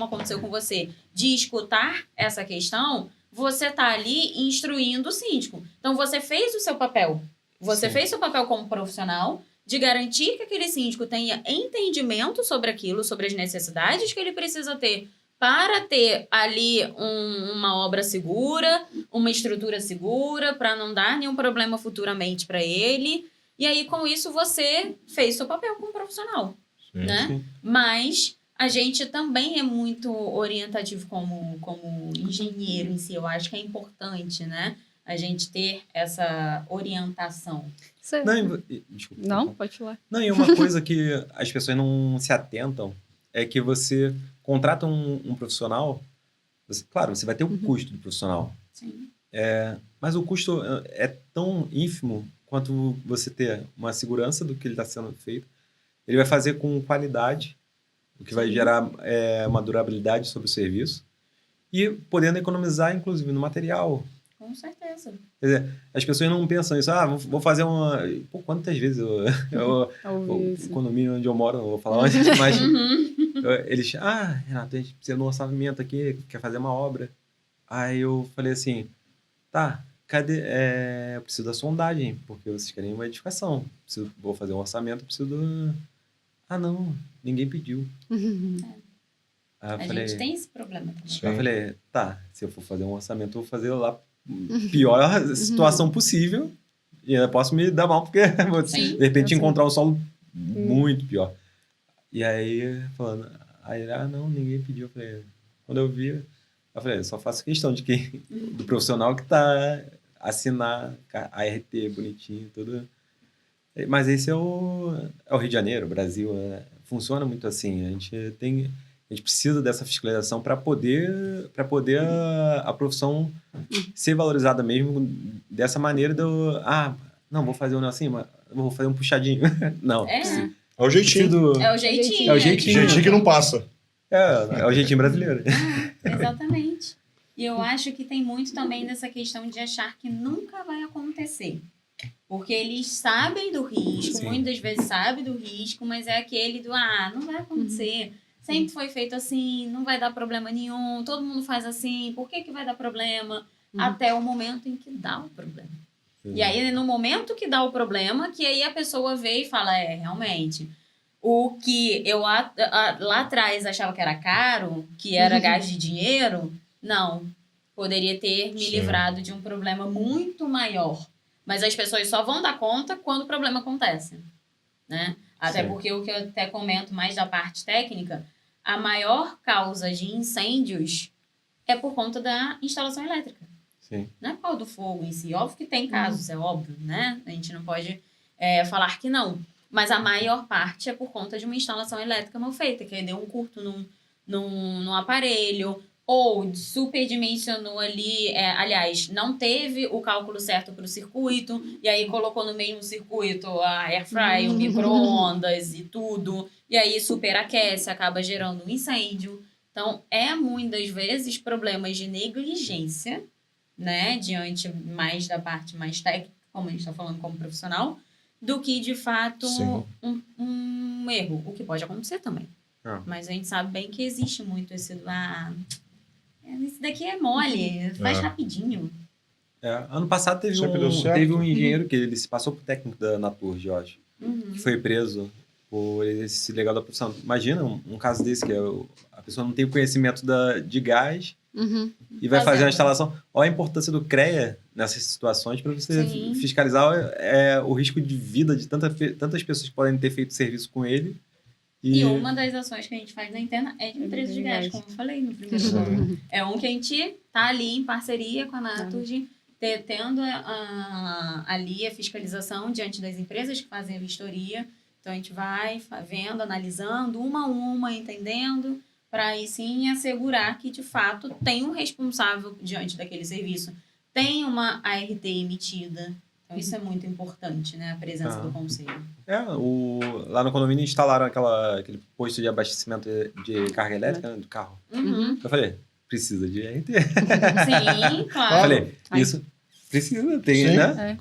aconteceu com você, de escutar essa questão, você está ali instruindo o síndico. Então, você fez o seu papel. Você fez seu papel como profissional de garantir que aquele síndico tenha entendimento sobre aquilo, sobre as necessidades que ele precisa ter para ter ali uma obra segura, uma estrutura segura, para não dar nenhum problema futuramente para ele. E aí, com isso, você fez seu papel como profissional. Né? Sim. Mas a gente também é muito orientativo como engenheiro em si. Eu acho que é importante, né? A gente ter essa orientação. Desculpa. Não, pode falar. Não, e uma coisa que as pessoas não se atentam é que você contrata um profissional, claro, você vai ter o custo do profissional. Sim. Mas o custo é tão ínfimo quanto você ter uma segurança do que ele está sendo feito. Ele vai fazer com qualidade, o que vai gerar uma durabilidade sobre o serviço e podendo economizar, inclusive, no material. Com certeza. Quer dizer, as pessoas não pensam isso. Vou fazer uma... Pô, quantas vezes o condomínio onde eu moro, não vou falar onde, mas eles... Renato, a gente precisa de um orçamento aqui, quer fazer uma obra. Aí eu falei assim, tá, cadê? Eu preciso da sondagem, porque vocês querem uma edificação. Vou fazer um orçamento, preciso do... não, ninguém pediu. A gente tem esse problema também. Sim. Eu falei, tá, se eu for fazer um orçamento, eu vou fazer lá pior situação possível e ainda posso me dar mal, porque vou, de repente, encontrar um solo muito pior. E aí, falando, não, ninguém pediu. Eu falei, quando eu vi, eu falei, só faço questão de do profissional que tá assinar a RT bonitinho, tudo. Mas esse é o Rio de Janeiro, o Brasil. Funciona muito assim. A gente precisa dessa fiscalização para poder a profissão ser valorizada mesmo dessa maneira não, vou fazer um negocinho, mas vou fazer um puxadinho. Não. É o jeitinho. É o jeitinho. É o jeitinho. Jeitinho que não passa. É o jeitinho brasileiro. Exatamente. E eu acho que tem muito também dessa questão de achar que nunca vai acontecer. Porque eles sabem do risco, muitas vezes sabem do risco, mas é aquele do, não vai acontecer. Sempre foi feito assim, não vai dar problema nenhum, todo mundo faz assim, por que vai dar problema? Até o momento em que dá o problema. E aí, no momento que dá o problema, que aí a pessoa vê e fala, realmente, o que eu lá atrás achava que era caro, que era gasto de dinheiro, não, poderia ter me livrado de um problema muito maior. Mas as pessoas só vão dar conta quando o problema acontece, né? Até porque o que eu até comento mais da parte técnica, a maior causa de incêndios é por conta da instalação elétrica. Sim. Não é por causa do fogo em si. Óbvio que tem casos, é óbvio, né? A gente não pode falar que não. Mas a maior parte é por conta de uma instalação elétrica mal feita, que aí deu um curto num aparelho, ou superdimensionou ali, aliás, não teve o cálculo certo para o circuito, e aí colocou no mesmo circuito a air fry, o micro-ondas e tudo, e aí superaquece, acaba gerando um incêndio. Então, muitas vezes problemas de negligência, né, diante mais da parte mais técnica, como a gente está falando como profissional, do que, de fato, um erro, o que pode acontecer também. Mas a gente sabe bem que existe muito esse isso daqui é mole, faz rapidinho. Ano passado teve um engenheiro que ele se passou por técnico da Naturgy, eu acho, que foi preso por esse legal da profissão. Imagina um caso desse, que a pessoa não tem o conhecimento de gás e vai fazer uma instalação. Olha a importância do CREA nessas situações para você fiscalizar o risco de vida de tantas pessoas que podem ter feito serviço com ele. E uma das ações que a gente faz na interna é de empresa de gás, como eu falei no primeiro ponto. É que a gente tá ali em parceria com a Naturgy, tendo ali a fiscalização diante das empresas que fazem a vistoria. Então, a gente vai vendo, analisando uma a uma, entendendo, para aí sim assegurar que, de fato, tem um responsável diante daquele serviço. Tem uma ART emitida. Então, isso é muito importante, né? A presença do conselho. Lá no condomínio instalaram aquele posto de abastecimento de carga elétrica, né, do carro. Eu falei, precisa de ART. Sim, claro. Eu falei, isso precisa, tem, né?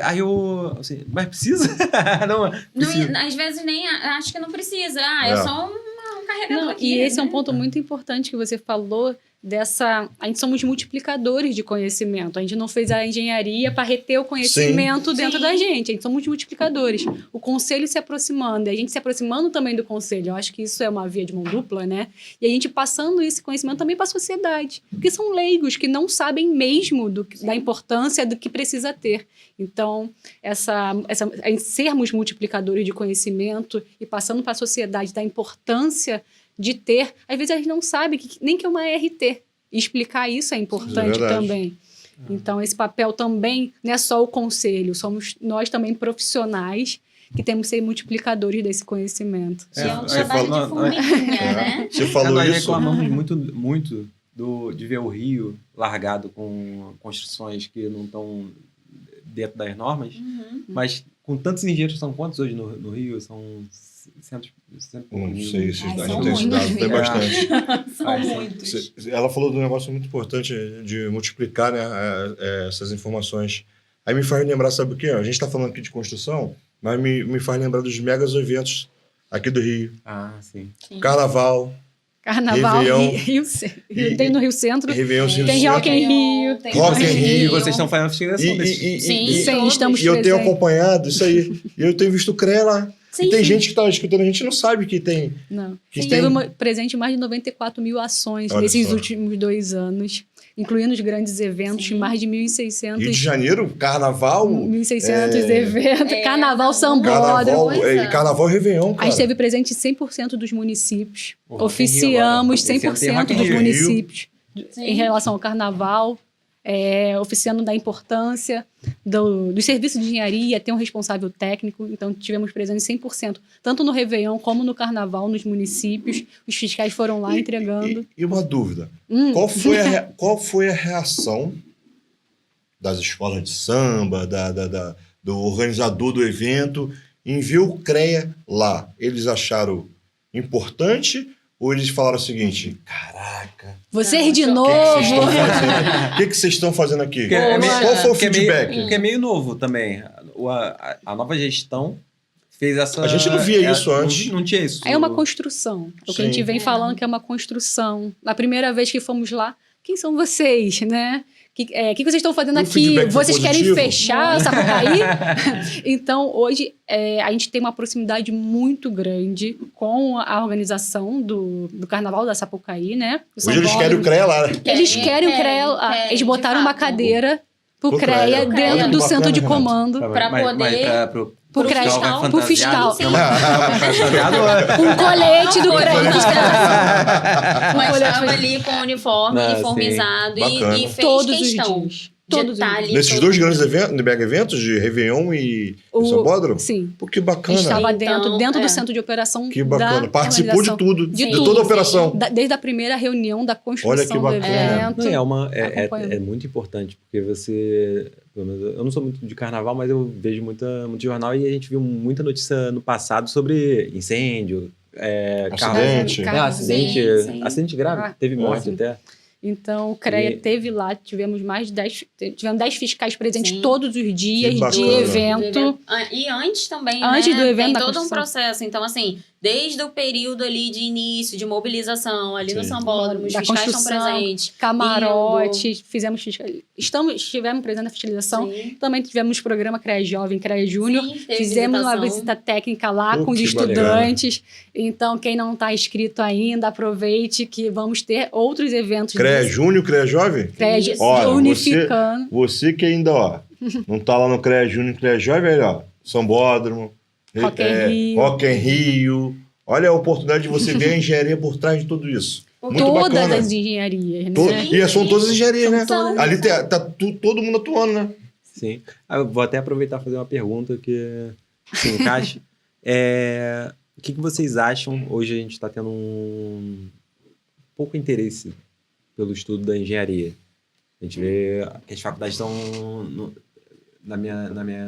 Aí eu, assim, mas precisa? Não, precisa. Às vezes nem acho que não precisa. É só um carregador aqui. E esse é um ponto muito importante que você falou, a gente somos multiplicadores de conhecimento. A gente não fez a engenharia para reter o conhecimento dentro da gente. A gente somos multiplicadores. O conselho se aproximando, e a gente se aproximando também do conselho. Eu acho que isso é uma via de mão dupla, né? E a gente passando esse conhecimento também para a sociedade. Porque são leigos que não sabem mesmo da importância do que precisa ter. Então, sermos multiplicadores de conhecimento e passando para a sociedade da importância de ter, às vezes a gente não sabe nem que é uma ART. E explicar isso é importante também. Então, esse papel também não é só o conselho, somos nós também profissionais que temos que ser multiplicadores desse conhecimento. É um trabalho de formiguinha, né? Você falou nós isso. reclamamos muito de ver o Rio largado com construções que não estão dentro das normas, mas com tantos engenheiros, são quantos hoje no Rio? São 100 não sei, são tem esse dado, tem bastante. São muitos. Ela falou de um negócio muito importante de multiplicar, né, essas informações. Aí me faz lembrar, sabe o quê? A gente está falando aqui de construção, mas me faz lembrar dos megas eventos aqui do Rio. Sim. Carnaval, Réveillon, tem no Rio Centro, tem Rock in Rio. Rock in Rio. E vocês estão fazendo a fiscalização desse. Sim, estamos E eu tenho acompanhado isso aí. E eu tenho visto o CREA lá. E tem gente que está escutando, a gente não sabe que tem. Não. Teve presente mais de 94 mil ações nesses últimos 2 anos, incluindo os grandes eventos, mais de 1.600. Rio de Janeiro, Carnaval. 1.600 eventos, Carnaval Sambódromo. Carnaval e Réveillon, cara. A gente teve presente em 100% dos municípios. Oficiamos 100% dos municípios em relação ao Carnaval. Oficiando da importância dos serviços de engenharia, ter um responsável técnico. Então, tivemos presente 100%, tanto no Réveillon como no Carnaval, nos municípios. Os fiscais foram lá entregando. E uma dúvida. Qual foi a reação das escolas de samba, do organizador do evento, em ver o CREA lá? Eles acharam importante ou eles falaram o seguinte: caraca, vocês de novo? O que vocês estão fazendo aqui? Qual foi o feedback? Porque é meio novo também. A nova gestão fez essa... A gente não via isso antes. Não tinha isso. É uma construção. O que a gente vem falando que é uma construção. Na primeira vez que fomos lá, quem são vocês, né? O que vocês estão fazendo aqui? Vocês querem fechar Sapucaí? Então, hoje, a gente tem uma proximidade muito grande com a organização do Carnaval da Sapucaí, né? Hoje eles querem o CREA lá, né? Eles querem o CREA lá. Eles botaram uma cadeira pro CREA dentro do centro de comando. Para poder... Pro fiscal. Um colete do CREA. Mas estava ali com o uniforme uniformizado e fez todos questão. Os dias. Todos tá ali Nesses todo dois mundo. grandes eventos, mega eventos de Réveillon e Sambódromo? Sim. Pô, que bacana. Estava Então, dentro do é. centro de operação Que bacana. da Participou de organização. tudo. De De tudo, toda a sim. operação. Desde a primeira reunião da construção Olha que do bacana. evento. Não, acompanhando. é muito importante, porque você... pelo menos, eu não sou muito de carnaval, mas eu vejo muito jornal e a gente viu muita notícia no passado sobre incêndio, Acidente. acidente, Sim. acidente grave, Ah, teve morte sim. até. Então, o CREA E- teve lá, tivemos 10 fiscais presentes Sim. todos os dias Que de bacana. evento. E antes também, Antes né? do evento Tem da todo um construção. processo. Então, assim, desde o período ali de início, de mobilização, ali no Sim. Sambódromo, os Da fiscais estão construção, presentes. Camarotes, fizemos estivemos presentes na fiscalização. Sim. Também tivemos programa CREA Jovem, CREA Júnior. Sim, teve Fizemos uma visitação. visita técnica lá Pô, com os que estudantes. Então, quem não está inscrito ainda, aproveite que vamos ter outros eventos. CREA desse- Júnior, CREA Jovem? CREA Isso. Olha, unificando. Você que ainda, ó, não tá lá no CREA Júnior, CREA Jovem, olha, ó, Sambódromo, Rock in Rio. Rock in Rio. Olha a oportunidade de você ver a engenharia por trás de tudo isso. Muito Todas bacana. as engenharias, né? E são todas engenharias, né? todas. Ali todo mundo atuando, né? Sim. Eu vou até aproveitar e fazer uma pergunta que se encaixa. O que vocês acham? Hoje a gente está tendo um pouco interesse pelo estudo da engenharia. A gente vê que as faculdades estão...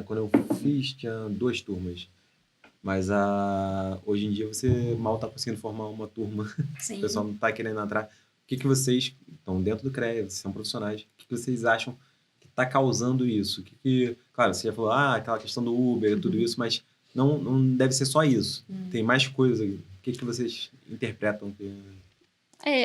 Quando eu fiz, tinha 2 turmas. Mas hoje em dia você mal está conseguindo formar uma turma. O Sim. pessoal não está querendo entrar. O que vocês estão dentro do CREA, vocês são profissionais, o que vocês acham que está causando isso? Claro, você já falou, aquela questão do Uber, tudo isso, mas não deve ser só isso. Tem mais coisa. O que vocês interpretam?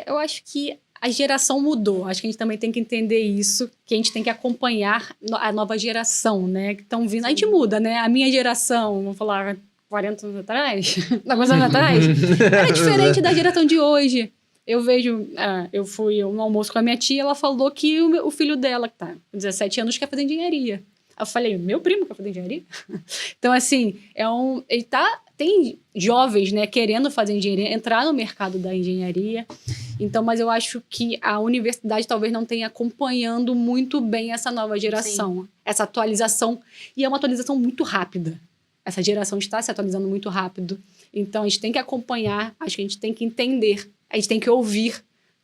Eu acho que a geração mudou. Acho que a gente também tem que entender isso, que a gente tem que acompanhar a nova geração, né? Que estão vindo. A gente muda, né? A minha geração, vamos falar 40 anos atrás, alguns anos atrás, era diferente da geração de hoje. Eu vejo, eu fui no almoço com a minha tia, ela falou que o filho dela, que tá com 17 anos, quer fazer engenharia. Eu falei, meu primo quer fazer engenharia? Então, assim, tem jovens, né, querendo fazer engenharia, entrar no mercado da engenharia. Então, mas eu acho que a universidade talvez não tenha acompanhando muito bem essa nova geração, essa atualização. E é uma atualização muito rápida. Essa geração está se atualizando muito rápido. Então, a gente tem que acompanhar, acho que a gente tem que entender, a gente tem que ouvir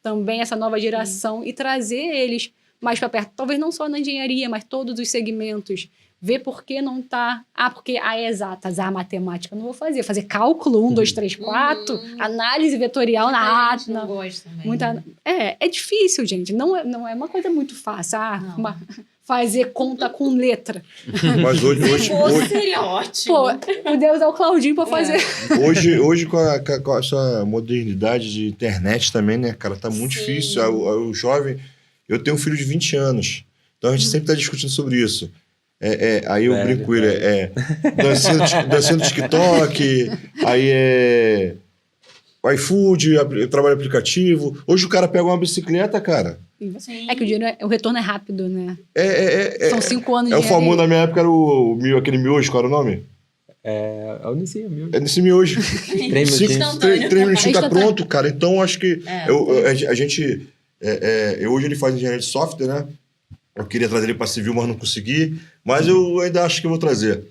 também essa nova geração e trazer eles mais para perto. Talvez não só na engenharia, mas todos os segmentos. Ver por que não está... porque exatas, matemática eu não vou fazer. Fazer cálculo, 1, 2, 3, 4, análise vetorial na gente não gosta também. É difícil, gente. Não é uma coisa muito fácil. Fazer conta com letra. Mas hoje Seria ótimo. Pô, o Deus é o Claudinho para fazer. hoje com essa modernidade de internet também, né, cara, tá muito Sim. difícil. O jovem... Eu tenho um filho de 20 anos, então a gente sempre tá discutindo sobre isso. Aí eu brinco com ele, dancinha do TikTok, aí o iFood, trabalho aplicativo. Hoje o cara pega uma bicicleta, cara. Sim. É que o retorno é rápido, né? São 5 anos de o famoso, na minha época, era aquele miojo, qual era o nome? É o Unicinho mesmo. É nesse miojo. 3 minutinhos. 3 minutinhos tá Instantâneo. pronto, cara. Então, acho que a gente... hoje ele faz engenharia de software, né? Eu queria trazer ele para civil, mas não consegui. Mas eu ainda acho que eu vou trazer.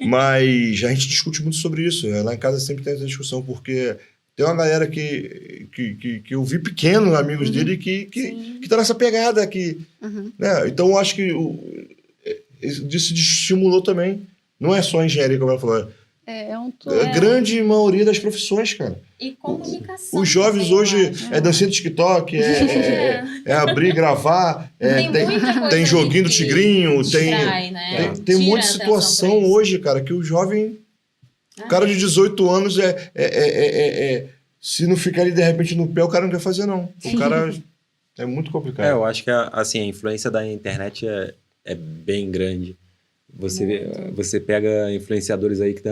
Mas a gente discute muito sobre isso. Né? Lá em casa sempre tem essa discussão, porque tem uma galera que eu vi pequeno, amigos dele, que tá nessa pegada aqui. Né? Então, eu acho que isso estimulou também. Não é só a engenharia, como ela falou. A grande maioria das profissões, cara. E comunicação. Os jovens também, hoje eu acho. dancinha do TikTok, abrir, gravar, muita coisa tem joguinho do que tem distrai, né? tem um Tira monte de a atenção situação pra isso. hoje, cara, que o jovem, o cara de 18 anos se não ficar ali de repente no pé, o cara não quer fazer não. O cara é muito complicado. Eu acho que assim, a influência da internet é bem grande. Você pega influenciadores aí que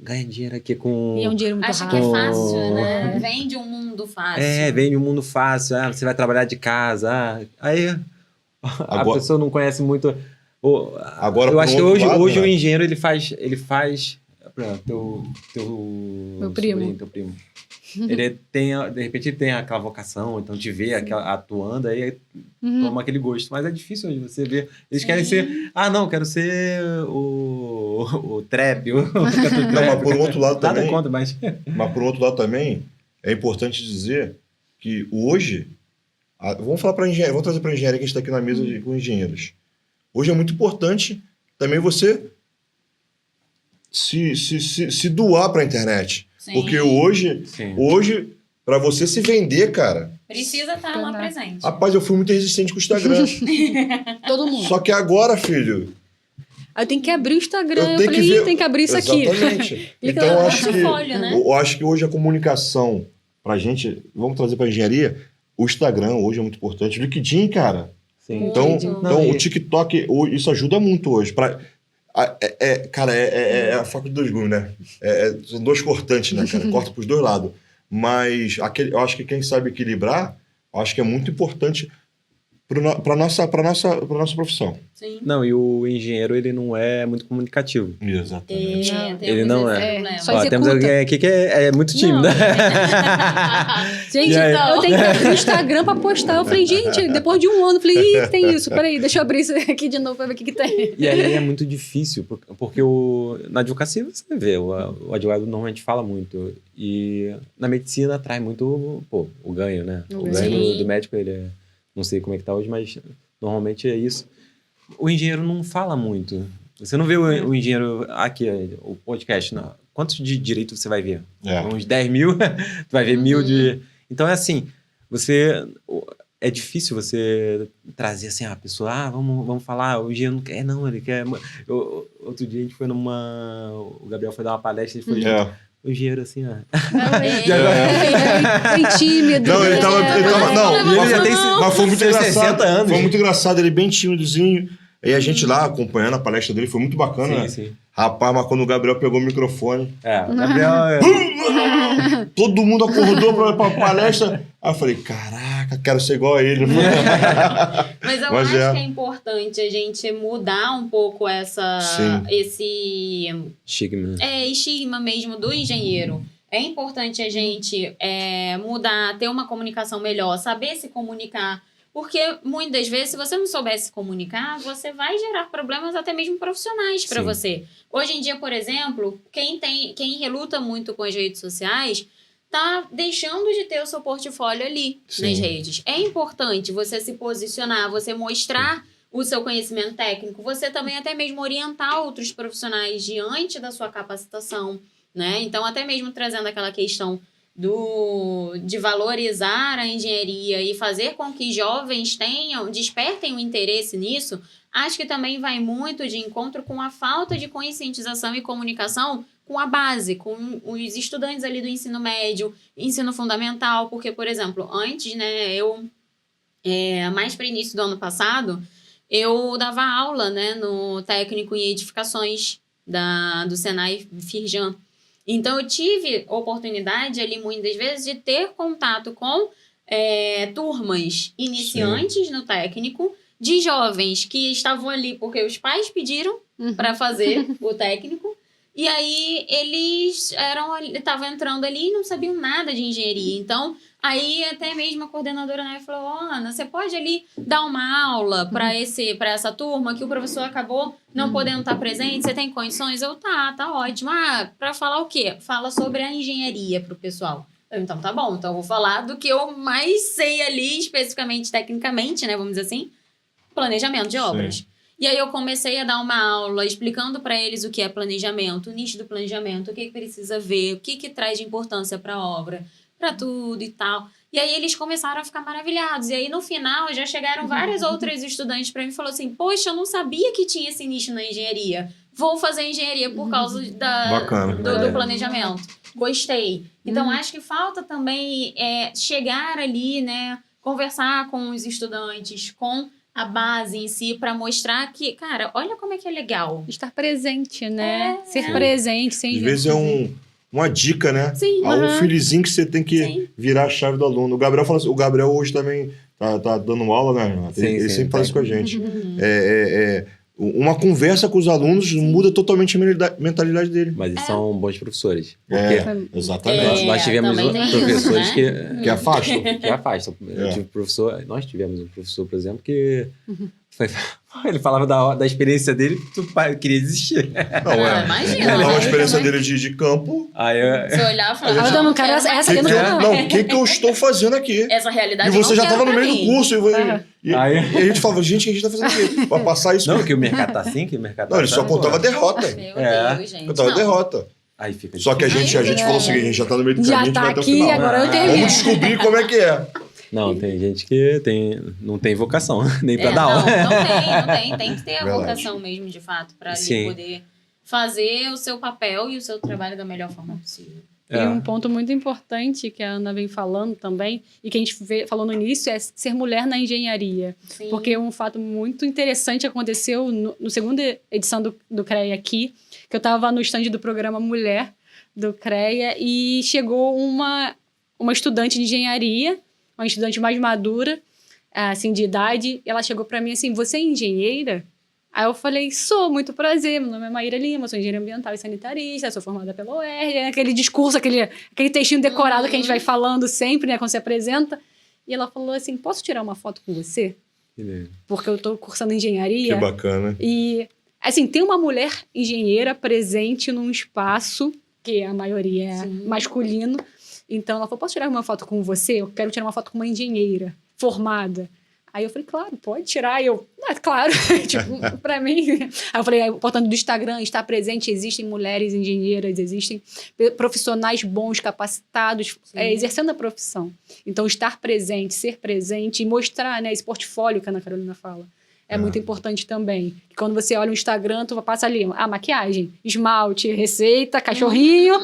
ganha dinheiro aqui com... E é um dinheiro muito Acho que rápido. é fácil, né? Vem de um mundo fácil. Vem de um mundo fácil. Você vai trabalhar de casa. Aí a pessoa não conhece muito... Agora, eu acho que hoje né? o engenheiro ele faz teu Meu primo. sobrinho, teu primo. Ele tem, de repente, ele tem aquela vocação, então te vê atuando, aí toma aquele gosto. Mas é difícil de você ver. Eles querem ser... Ah, não, quero ser o trap, o cantor Não, trap. mas por um outro lado Nada também... contra, mas... Mas por outro lado também, é importante dizer que hoje... Vamos falar para engenharia, vamos trazer para engenharia, que a gente está aqui na mesa com engenheiros. Hoje é muito importante também você se doar para a internet. Sim. Porque hoje para você se vender, cara... Precisa estar lá presente. Rapaz, eu fui muito resistente com o Instagram. Todo mundo. Só que agora, filho... Aí eu tenho que abrir o Instagram. Eu Eu tenho falei, que ver... tem que abrir isso aqui. Exatamente. Clica Então, no eu acho que... portfólio, né? Eu acho que hoje a comunicação pra gente... Vamos trazer pra engenharia... O Instagram hoje é muito importante. O LinkedIn, cara... Sim. Então, Muito. então o TikTok, isso ajuda muito hoje. Cara, é a faca de dois gumes, né? São dois cortantes, né, cara? Corta pros dois lados. Mas eu acho que quem sabe equilibrar, eu acho que é muito importante para nossa profissão. Sim. Não, e o engenheiro, ele não é muito comunicativo. Exatamente. Ele não é. Problema. Só Ó, executa. temos alguém aqui que é muito tímido. Não. Gente, E aí? eu tenho que abrir o Instagram pra postar. Eu falei, gente, depois de um ano, eu falei, ih, tem isso. Peraí, deixa eu abrir isso aqui de novo pra ver o que tem. E aí é muito difícil, porque na advocacia você vê, o advogado normalmente fala muito. E na medicina atrai muito o ganho, né? O ganho do médico, ele é... Não sei como é que tá hoje, mas normalmente é isso. O engenheiro não fala muito. Você não vê o engenheiro aqui, o podcast, não. Quantos de direito você vai ver? Uns 10 mil, tu vai ver 1.000 de... Então é assim, é difícil você trazer assim, a pessoa, vamos falar, o engenheiro não quer, não, ele quer... Outro dia a gente foi o Gabriel foi dar uma palestra, ele foi... O engenheiro assim, ó. Bem tímido. Não, ele tava ele já tem mas foi muito 60 engraçado. anos. Foi muito engraçado, ele bem tímidozinho. E a gente lá acompanhando a palestra dele, foi muito bacana. Né? Sim. Rapaz, mas quando o Gabriel pegou o microfone, O Gabriel... todo mundo acordou pra palestra. Aí eu falei, caraca, quero ser igual a ele. Mas eu acho que é importante a gente mudar um pouco esse estigma mesmo do engenheiro. É importante a gente mudar, ter uma comunicação melhor, saber se comunicar. Porque muitas vezes, se você não souber se comunicar, você vai gerar problemas até mesmo profissionais para você. Hoje em dia, por exemplo, quem reluta muito com as redes sociais tá deixando de ter o seu portfólio ali nas redes. É importante você se posicionar, você mostrar o seu conhecimento técnico, você também até mesmo orientar outros profissionais diante da sua capacitação, né? Então, até mesmo trazendo aquela questão de valorizar a engenharia e fazer com que jovens despertem o interesse nisso, acho que também vai muito de encontro com a falta de conscientização e comunicação com a base, com os estudantes ali do ensino médio, ensino fundamental, porque, por exemplo, antes, né, mais para o início do ano passado, eu dava aula, né, no técnico em edificações do Senai Firjan. Então, eu tive oportunidade ali, muitas vezes, de ter contato com turmas iniciantes no técnico, de jovens que estavam ali porque os pais pediram para fazer o técnico, e aí eles estavam entrando ali e não sabiam nada de engenharia. Então, aí até mesmo a coordenadora, né, falou, Ana, você pode ali dar uma aula para essa turma que o professor acabou não podendo estar presente, você tem condições? Eu, tá ótimo. Para falar o quê? Fala sobre a engenharia pro pessoal. Então, tá bom. Então, eu vou falar do que eu mais sei ali, especificamente, tecnicamente, né, vamos dizer assim, planejamento de obras. Sim. E aí eu comecei a dar uma aula explicando para eles o que é planejamento, o nicho do planejamento, o que precisa ver, o que traz de importância para a obra, para tudo e tal. E aí eles começaram a ficar maravilhados. E aí no final já chegaram vários outros estudantes para mim e falaram assim, poxa, eu não sabia que tinha esse nicho na engenharia. Vou fazer engenharia por causa do planejamento. Gostei. Então acho que falta também chegar ali, né, conversar com os estudantes, com a base em si, para mostrar que, cara, olha como é que é legal. Estar presente, né? Ser presente, sem às vezes é uma dica, né? Sim. Um filhozinho que você tem que virar a chave do aluno. O Gabriel fala assim, o Gabriel hoje também tá dando aula, né? Ele sempre fala isso com a gente. uma conversa com os alunos muda totalmente a mentalidade dele. Mas eles são bons professores. Exatamente. Nós tivemos também tem professores isso, né? Que afastam. que afastam. Eu tive nós tivemos um professor, por exemplo, que ele falava da experiência dele, tu queria desistir. Não, Imagina. Então, a experiência dele de campo. Aí Você olhar e falar, Ah, não, cara, quero mais essa aqui não O que eu estou fazendo aqui? essa realidade E você eu já não quero estava no pra meio do mim. curso. E a gente falava, gente, o que a gente está fazendo aqui? Para passar isso. não, que o mercado tá assim, que o mercado Não, ele só tá contava derrota. Meu É. Deus, gente. Contava Não. derrota. Aí fica Só que a gente falou o seguinte, a gente já está no meio do caminho, Já a gente vai tá até o aqui, final. agora eu Vamos termino. descobrir como é que é. Não, tem gente que não tem vocação, nem pra dar Não, aula. não tem. Tem que ter a Verdade. vocação mesmo, de fato, para Sim. poder fazer o seu papel e o seu trabalho da melhor forma possível. E um ponto muito importante que a Ana vem falando também, e que a gente falou no início, é ser mulher na engenharia. Sim. Porque um fato muito interessante aconteceu no segunda edição do CREA aqui, que eu estava no stand do programa Mulher do CREA, e chegou uma estudante de engenharia, uma estudante mais madura, assim, de idade, e ela chegou para mim assim, você é engenheira? Aí eu falei, sou, muito prazer, meu nome é Maíra Lima, sou engenheira ambiental e sanitarista, sou formada pela UERJ, aquele discurso, aquele textinho decorado que a gente vai falando sempre, né, quando se apresenta. E ela falou assim, posso tirar uma foto com você? Porque eu tô cursando engenharia. Que bacana. E, assim, tem uma mulher engenheira presente num espaço, que a maioria é masculino. Então, ela falou, posso tirar uma foto com você? Eu quero tirar uma foto com uma engenheira formada. Aí eu falei, claro, pode tirar. E eu, claro, tipo, pra mim. Aí eu falei, portanto, do Instagram, estar presente, existem mulheres engenheiras, existem profissionais bons, capacitados, exercendo a profissão. Então, estar presente, ser presente e mostrar, né, esse portfólio que a Ana Carolina fala. É muito importante também. Quando você olha o Instagram, tu passa ali, maquiagem, esmalte, receita, cachorrinho.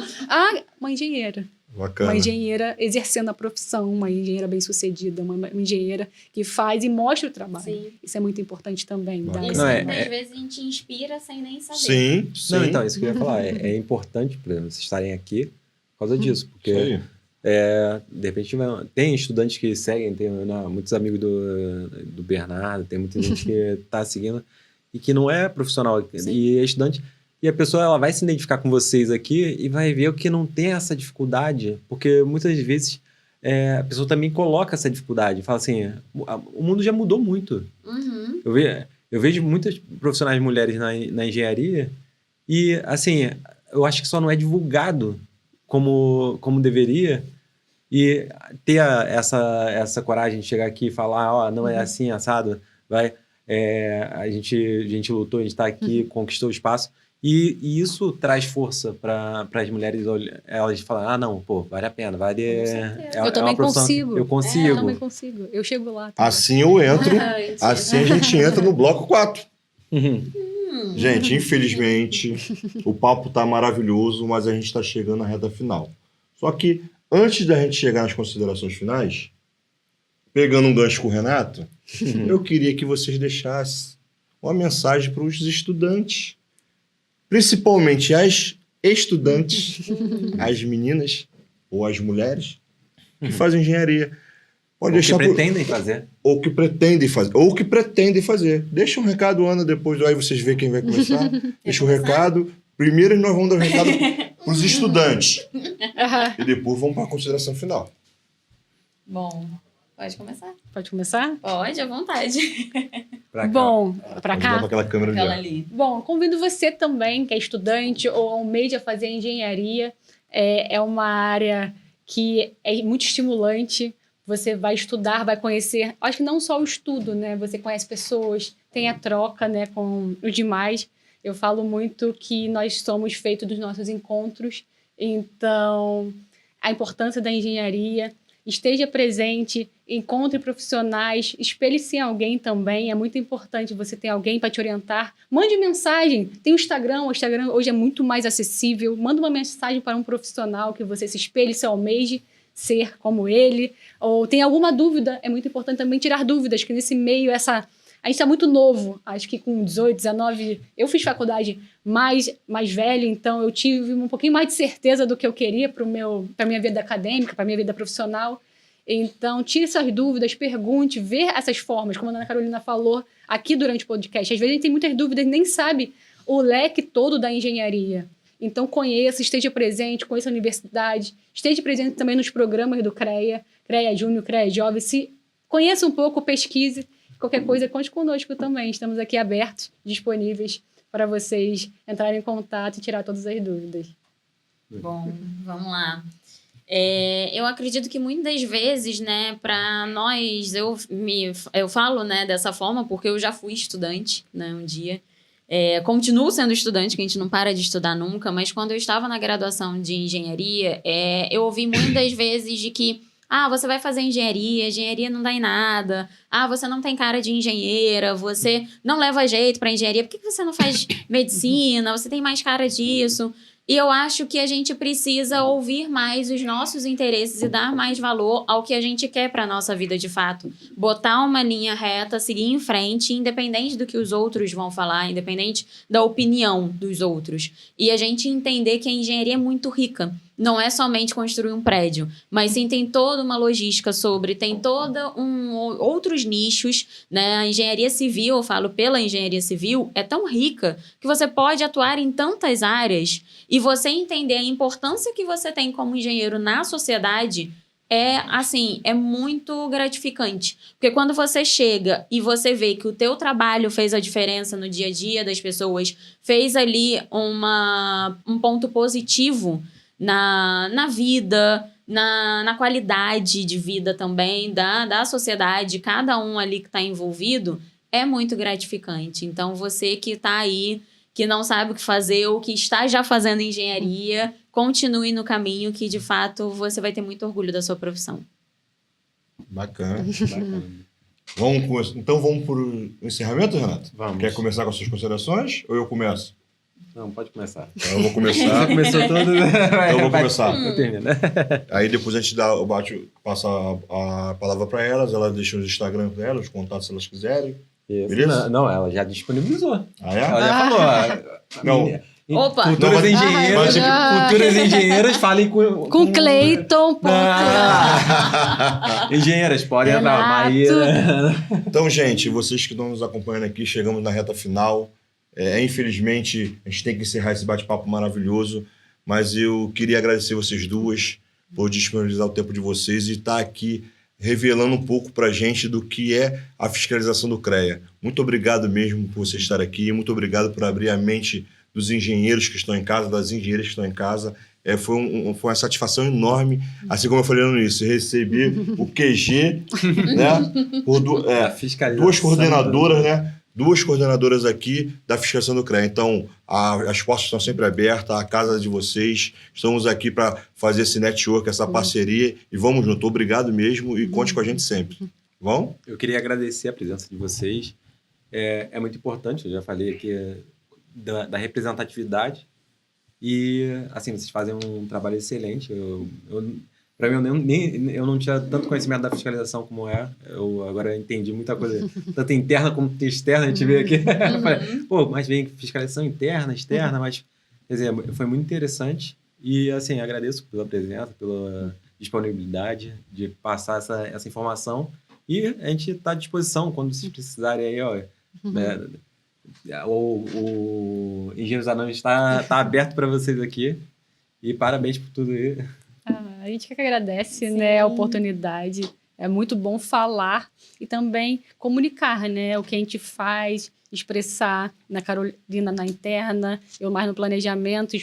Uma engenheira. Bacana. Uma engenheira exercendo a profissão, uma engenheira bem-sucedida, uma engenheira que faz e mostra o trabalho. Sim. Isso é muito importante também. Bacana. Isso Não, muitas vezes a gente inspira sem nem saber. Sim. Não, então, isso que eu ia falar. É importante, por exemplo, vocês estarem aqui por causa disso. Porque, Isso aí. de repente, tem estudantes que seguem, tem muitos amigos do Bernardo, tem muita gente que está seguindo e que não é profissional. E é estudante. E a pessoa ela vai se identificar com vocês aqui e vai ver que não tem essa dificuldade, porque muitas vezes a pessoa também coloca essa dificuldade. Fala assim, o mundo já mudou muito. Uhum. Eu vejo muitas profissionais mulheres na engenharia e, assim, eu acho que só não é divulgado como deveria. E ter essa coragem de chegar aqui e falar, não é assim, assado, a gente lutou, a gente está aqui, conquistou o espaço. E isso traz força para as mulheres, elas falam, não, pô, vale a pena, vale... Eu também consigo. Eu consigo. Eu também consigo. Eu chego lá. Também. Assim eu entro, assim a gente entra no bloco 4. Uhum. Gente, infelizmente, o papo tá maravilhoso, mas a gente tá chegando na reta final. Só que, antes da gente chegar nas considerações finais, pegando um gancho com o Renato, eu queria que vocês deixassem uma mensagem para os estudantes, principalmente as estudantes, as meninas ou as mulheres que fazem engenharia. Pode deixar que pretendem fazer. Ou que pretendem fazer. Deixa um recado, Ana, depois aí vocês veem quem vai começar. Deixa o recado. Primeiro nós vamos dar o recado para os estudantes. E depois vamos para a consideração final. Bom, pode começar? Pode começar? Pode, à vontade. Bom, para Vamos cá? dar pra aquela câmera Aquela ali. ali. Bom, convido você também, que é estudante ou almeja fazer engenharia. É uma área que é muito estimulante. Você vai estudar, vai conhecer... Acho que não só o estudo, né? Você conhece pessoas, tem a troca, né, com os demais. Eu falo muito que nós somos feitos dos nossos encontros. Então, a importância da engenharia... Esteja presente, encontre profissionais, espelhe-se em alguém também. É muito importante você ter alguém para te orientar. Mande mensagem. Tem o Instagram hoje é muito mais acessível. Manda uma mensagem para um profissional que você se espelhe, se almeje ser como ele. Ou tem alguma dúvida, é muito importante também tirar dúvidas, que nesse meio a gente está muito novo. Acho que com 18, 19, eu fiz faculdade mais velha, então eu tive um pouquinho mais de certeza do que eu queria para minha vida acadêmica, para minha vida profissional. Então, tire suas dúvidas, pergunte, ver essas formas, como a Ana Carolina falou aqui durante o podcast. Às vezes a gente tem muitas dúvidas e nem sabe o leque todo da engenharia. Então, conheça, esteja presente, conheça a universidade, esteja presente também nos programas do CREA, CREA Júnior, CREA Jovem. Se conheça um pouco, pesquise, qualquer coisa, conte conosco também. Estamos aqui abertos, disponíveis para vocês entrarem em contato e tirar todas as dúvidas. Bom, vamos lá. Eu acredito que muitas vezes, né, para nós, eu falo, né, dessa forma porque eu já fui estudante, né, um dia. Continuo sendo estudante, que a gente não para de estudar nunca, mas quando eu estava na graduação de engenharia, eu ouvi muitas vezes de que você vai fazer engenharia não dá em nada, você não tem cara de engenheira, você não leva jeito para engenharia, por que você não faz medicina, você tem mais cara disso? E eu acho que a gente precisa ouvir mais os nossos interesses e dar mais valor ao que a gente quer para a nossa vida de fato. Botar uma linha reta, seguir em frente, independente do que os outros vão falar, independente da opinião dos outros. E a gente entender que a engenharia é muito rica. Não é somente construir um prédio, mas sim tem toda uma logística tem outros nichos, né? A engenharia civil, eu falo pela engenharia civil, é tão rica que você pode atuar em tantas áreas e você entender a importância que você tem como engenheiro na sociedade é muito gratificante. Porque quando você chega e você vê que o teu trabalho fez a diferença no dia a dia das pessoas, fez ali um ponto positivo na vida, na qualidade de vida também da sociedade, cada um ali que está envolvido, é muito gratificante. Então, você que está aí, que não sabe o que fazer ou que está já fazendo engenharia, continue no caminho que, de fato, você vai ter muito orgulho da sua profissão. Bacana. Então vamos para o encerramento, Renato? Vamos. Quer começar com as suas considerações ou eu começo? Não, pode começar. Então eu vou começar. Você começou todo... Então eu vou começar. Eu termino. Aí depois a gente passa a palavra para elas deixa os Instagram para elas, os contatos se elas quiserem. Isso. Beleza? Não, ela já disponibilizou. Ah, é? Ela já falou. Não. Opa! Futuras engenheiras falem Com Cleiton. Engenheiras, podem entrar. Renato. Maíra. Então, gente, vocês que estão nos acompanhando aqui, chegamos na reta final. Infelizmente, a gente tem que encerrar esse bate-papo maravilhoso, mas eu queria agradecer vocês duas por disponibilizar o tempo de vocês e estar aqui revelando um pouco para a gente do que é a fiscalização do CREA. Muito obrigado mesmo por você estar aqui, muito obrigado por abrir a mente dos engenheiros que estão em casa, das engenheiras que estão em casa. Foi uma satisfação enorme, assim como eu falei no início, recebi o QG, né, por duas coordenadoras, né? Duas coordenadoras aqui da fiscalização do CREA. Então, as portas estão sempre abertas, a casa de vocês. Estamos aqui para fazer esse network, essa parceria. E vamos junto. Obrigado mesmo e conte com a gente sempre. Vamos? Eu queria agradecer a presença de vocês. É muito importante, eu já falei aqui, da representatividade. E, assim, vocês fazem um trabalho excelente. Para mim, eu não tinha tanto conhecimento da fiscalização como eu agora entendi muita coisa, tanto interna como externa, a gente vê aqui. Mas vem fiscalização interna, externa, mas, quer dizer, foi muito interessante. E, assim, agradeço pela presença, pela disponibilidade de passar essa informação. E a gente está à disposição quando vocês precisarem aí, ó. O Engenheiros Anônimos está aberto para vocês aqui. E parabéns por tudo aí. A gente que agradece, né, a oportunidade. É muito bom falar e também comunicar, né, o que a gente faz, expressar na Carolina na interna, eu mais no planejamento,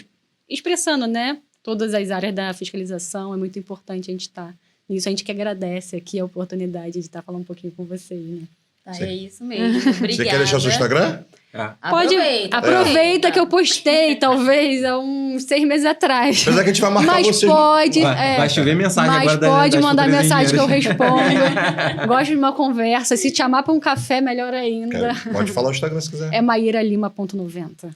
expressando, né, todas as áreas da fiscalização. É muito importante a gente estar nisso. A gente que agradece aqui a oportunidade de estar falando um pouquinho com vocês, né? É isso mesmo. Obrigada. Você quer deixar o seu Instagram? Pode, aproveita que eu postei, talvez, há uns 6 meses atrás. Apesar que a gente vai marcar você. Vai chover mensagem mas agora. Pode mandar mensagem que eu respondo. Gosto de uma conversa. Se te chamar para um café, melhor ainda. Pode falar o Instagram se quiser. É maíralima.90.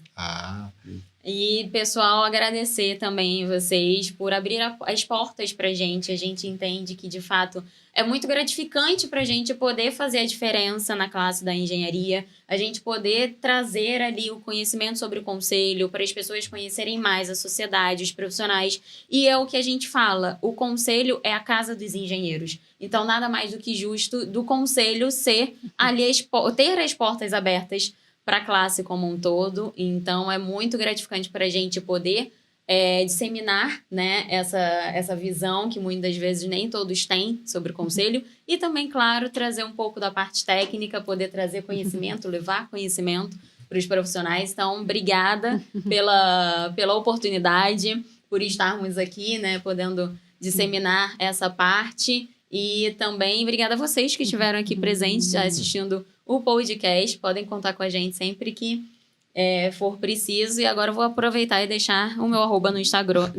E, pessoal, agradecer também vocês por abrir as portas pra gente. A gente entende que, de fato, é muito gratificante pra gente poder fazer a diferença na classe da engenharia, a gente poder trazer ali o conhecimento sobre o conselho, para as pessoas conhecerem mais a sociedade, os profissionais. E é o que a gente fala, o conselho é a casa dos engenheiros. Então, nada mais do que justo do conselho ser ali, ter as portas abertas para a classe como um todo. Então, é muito gratificante para a gente poder disseminar, né, essa visão que muitas vezes nem todos têm sobre o conselho e também, claro, trazer um pouco da parte técnica, poder trazer conhecimento, levar conhecimento para os profissionais. Então, obrigada pela oportunidade, por estarmos aqui, né, podendo disseminar essa parte. E também obrigada a vocês que estiveram aqui presentes assistindo o podcast. Podem contar com a gente sempre que for preciso. E agora eu vou aproveitar e deixar o meu arroba no Instagram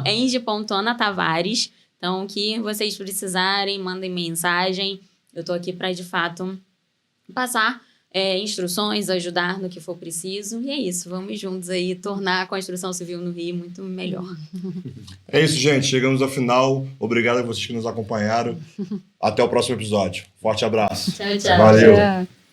@eng.anatavares. Então, o que vocês precisarem, mandem mensagem. Eu tô aqui para, de fato, passar instruções, ajudar no que for preciso. E é isso, vamos juntos aí tornar a construção civil no Rio muito melhor. É isso, gente. Chegamos ao final. Obrigado a vocês que nos acompanharam. Até o próximo episódio. Forte abraço. Tchau, tchau. Valeu. Tchau.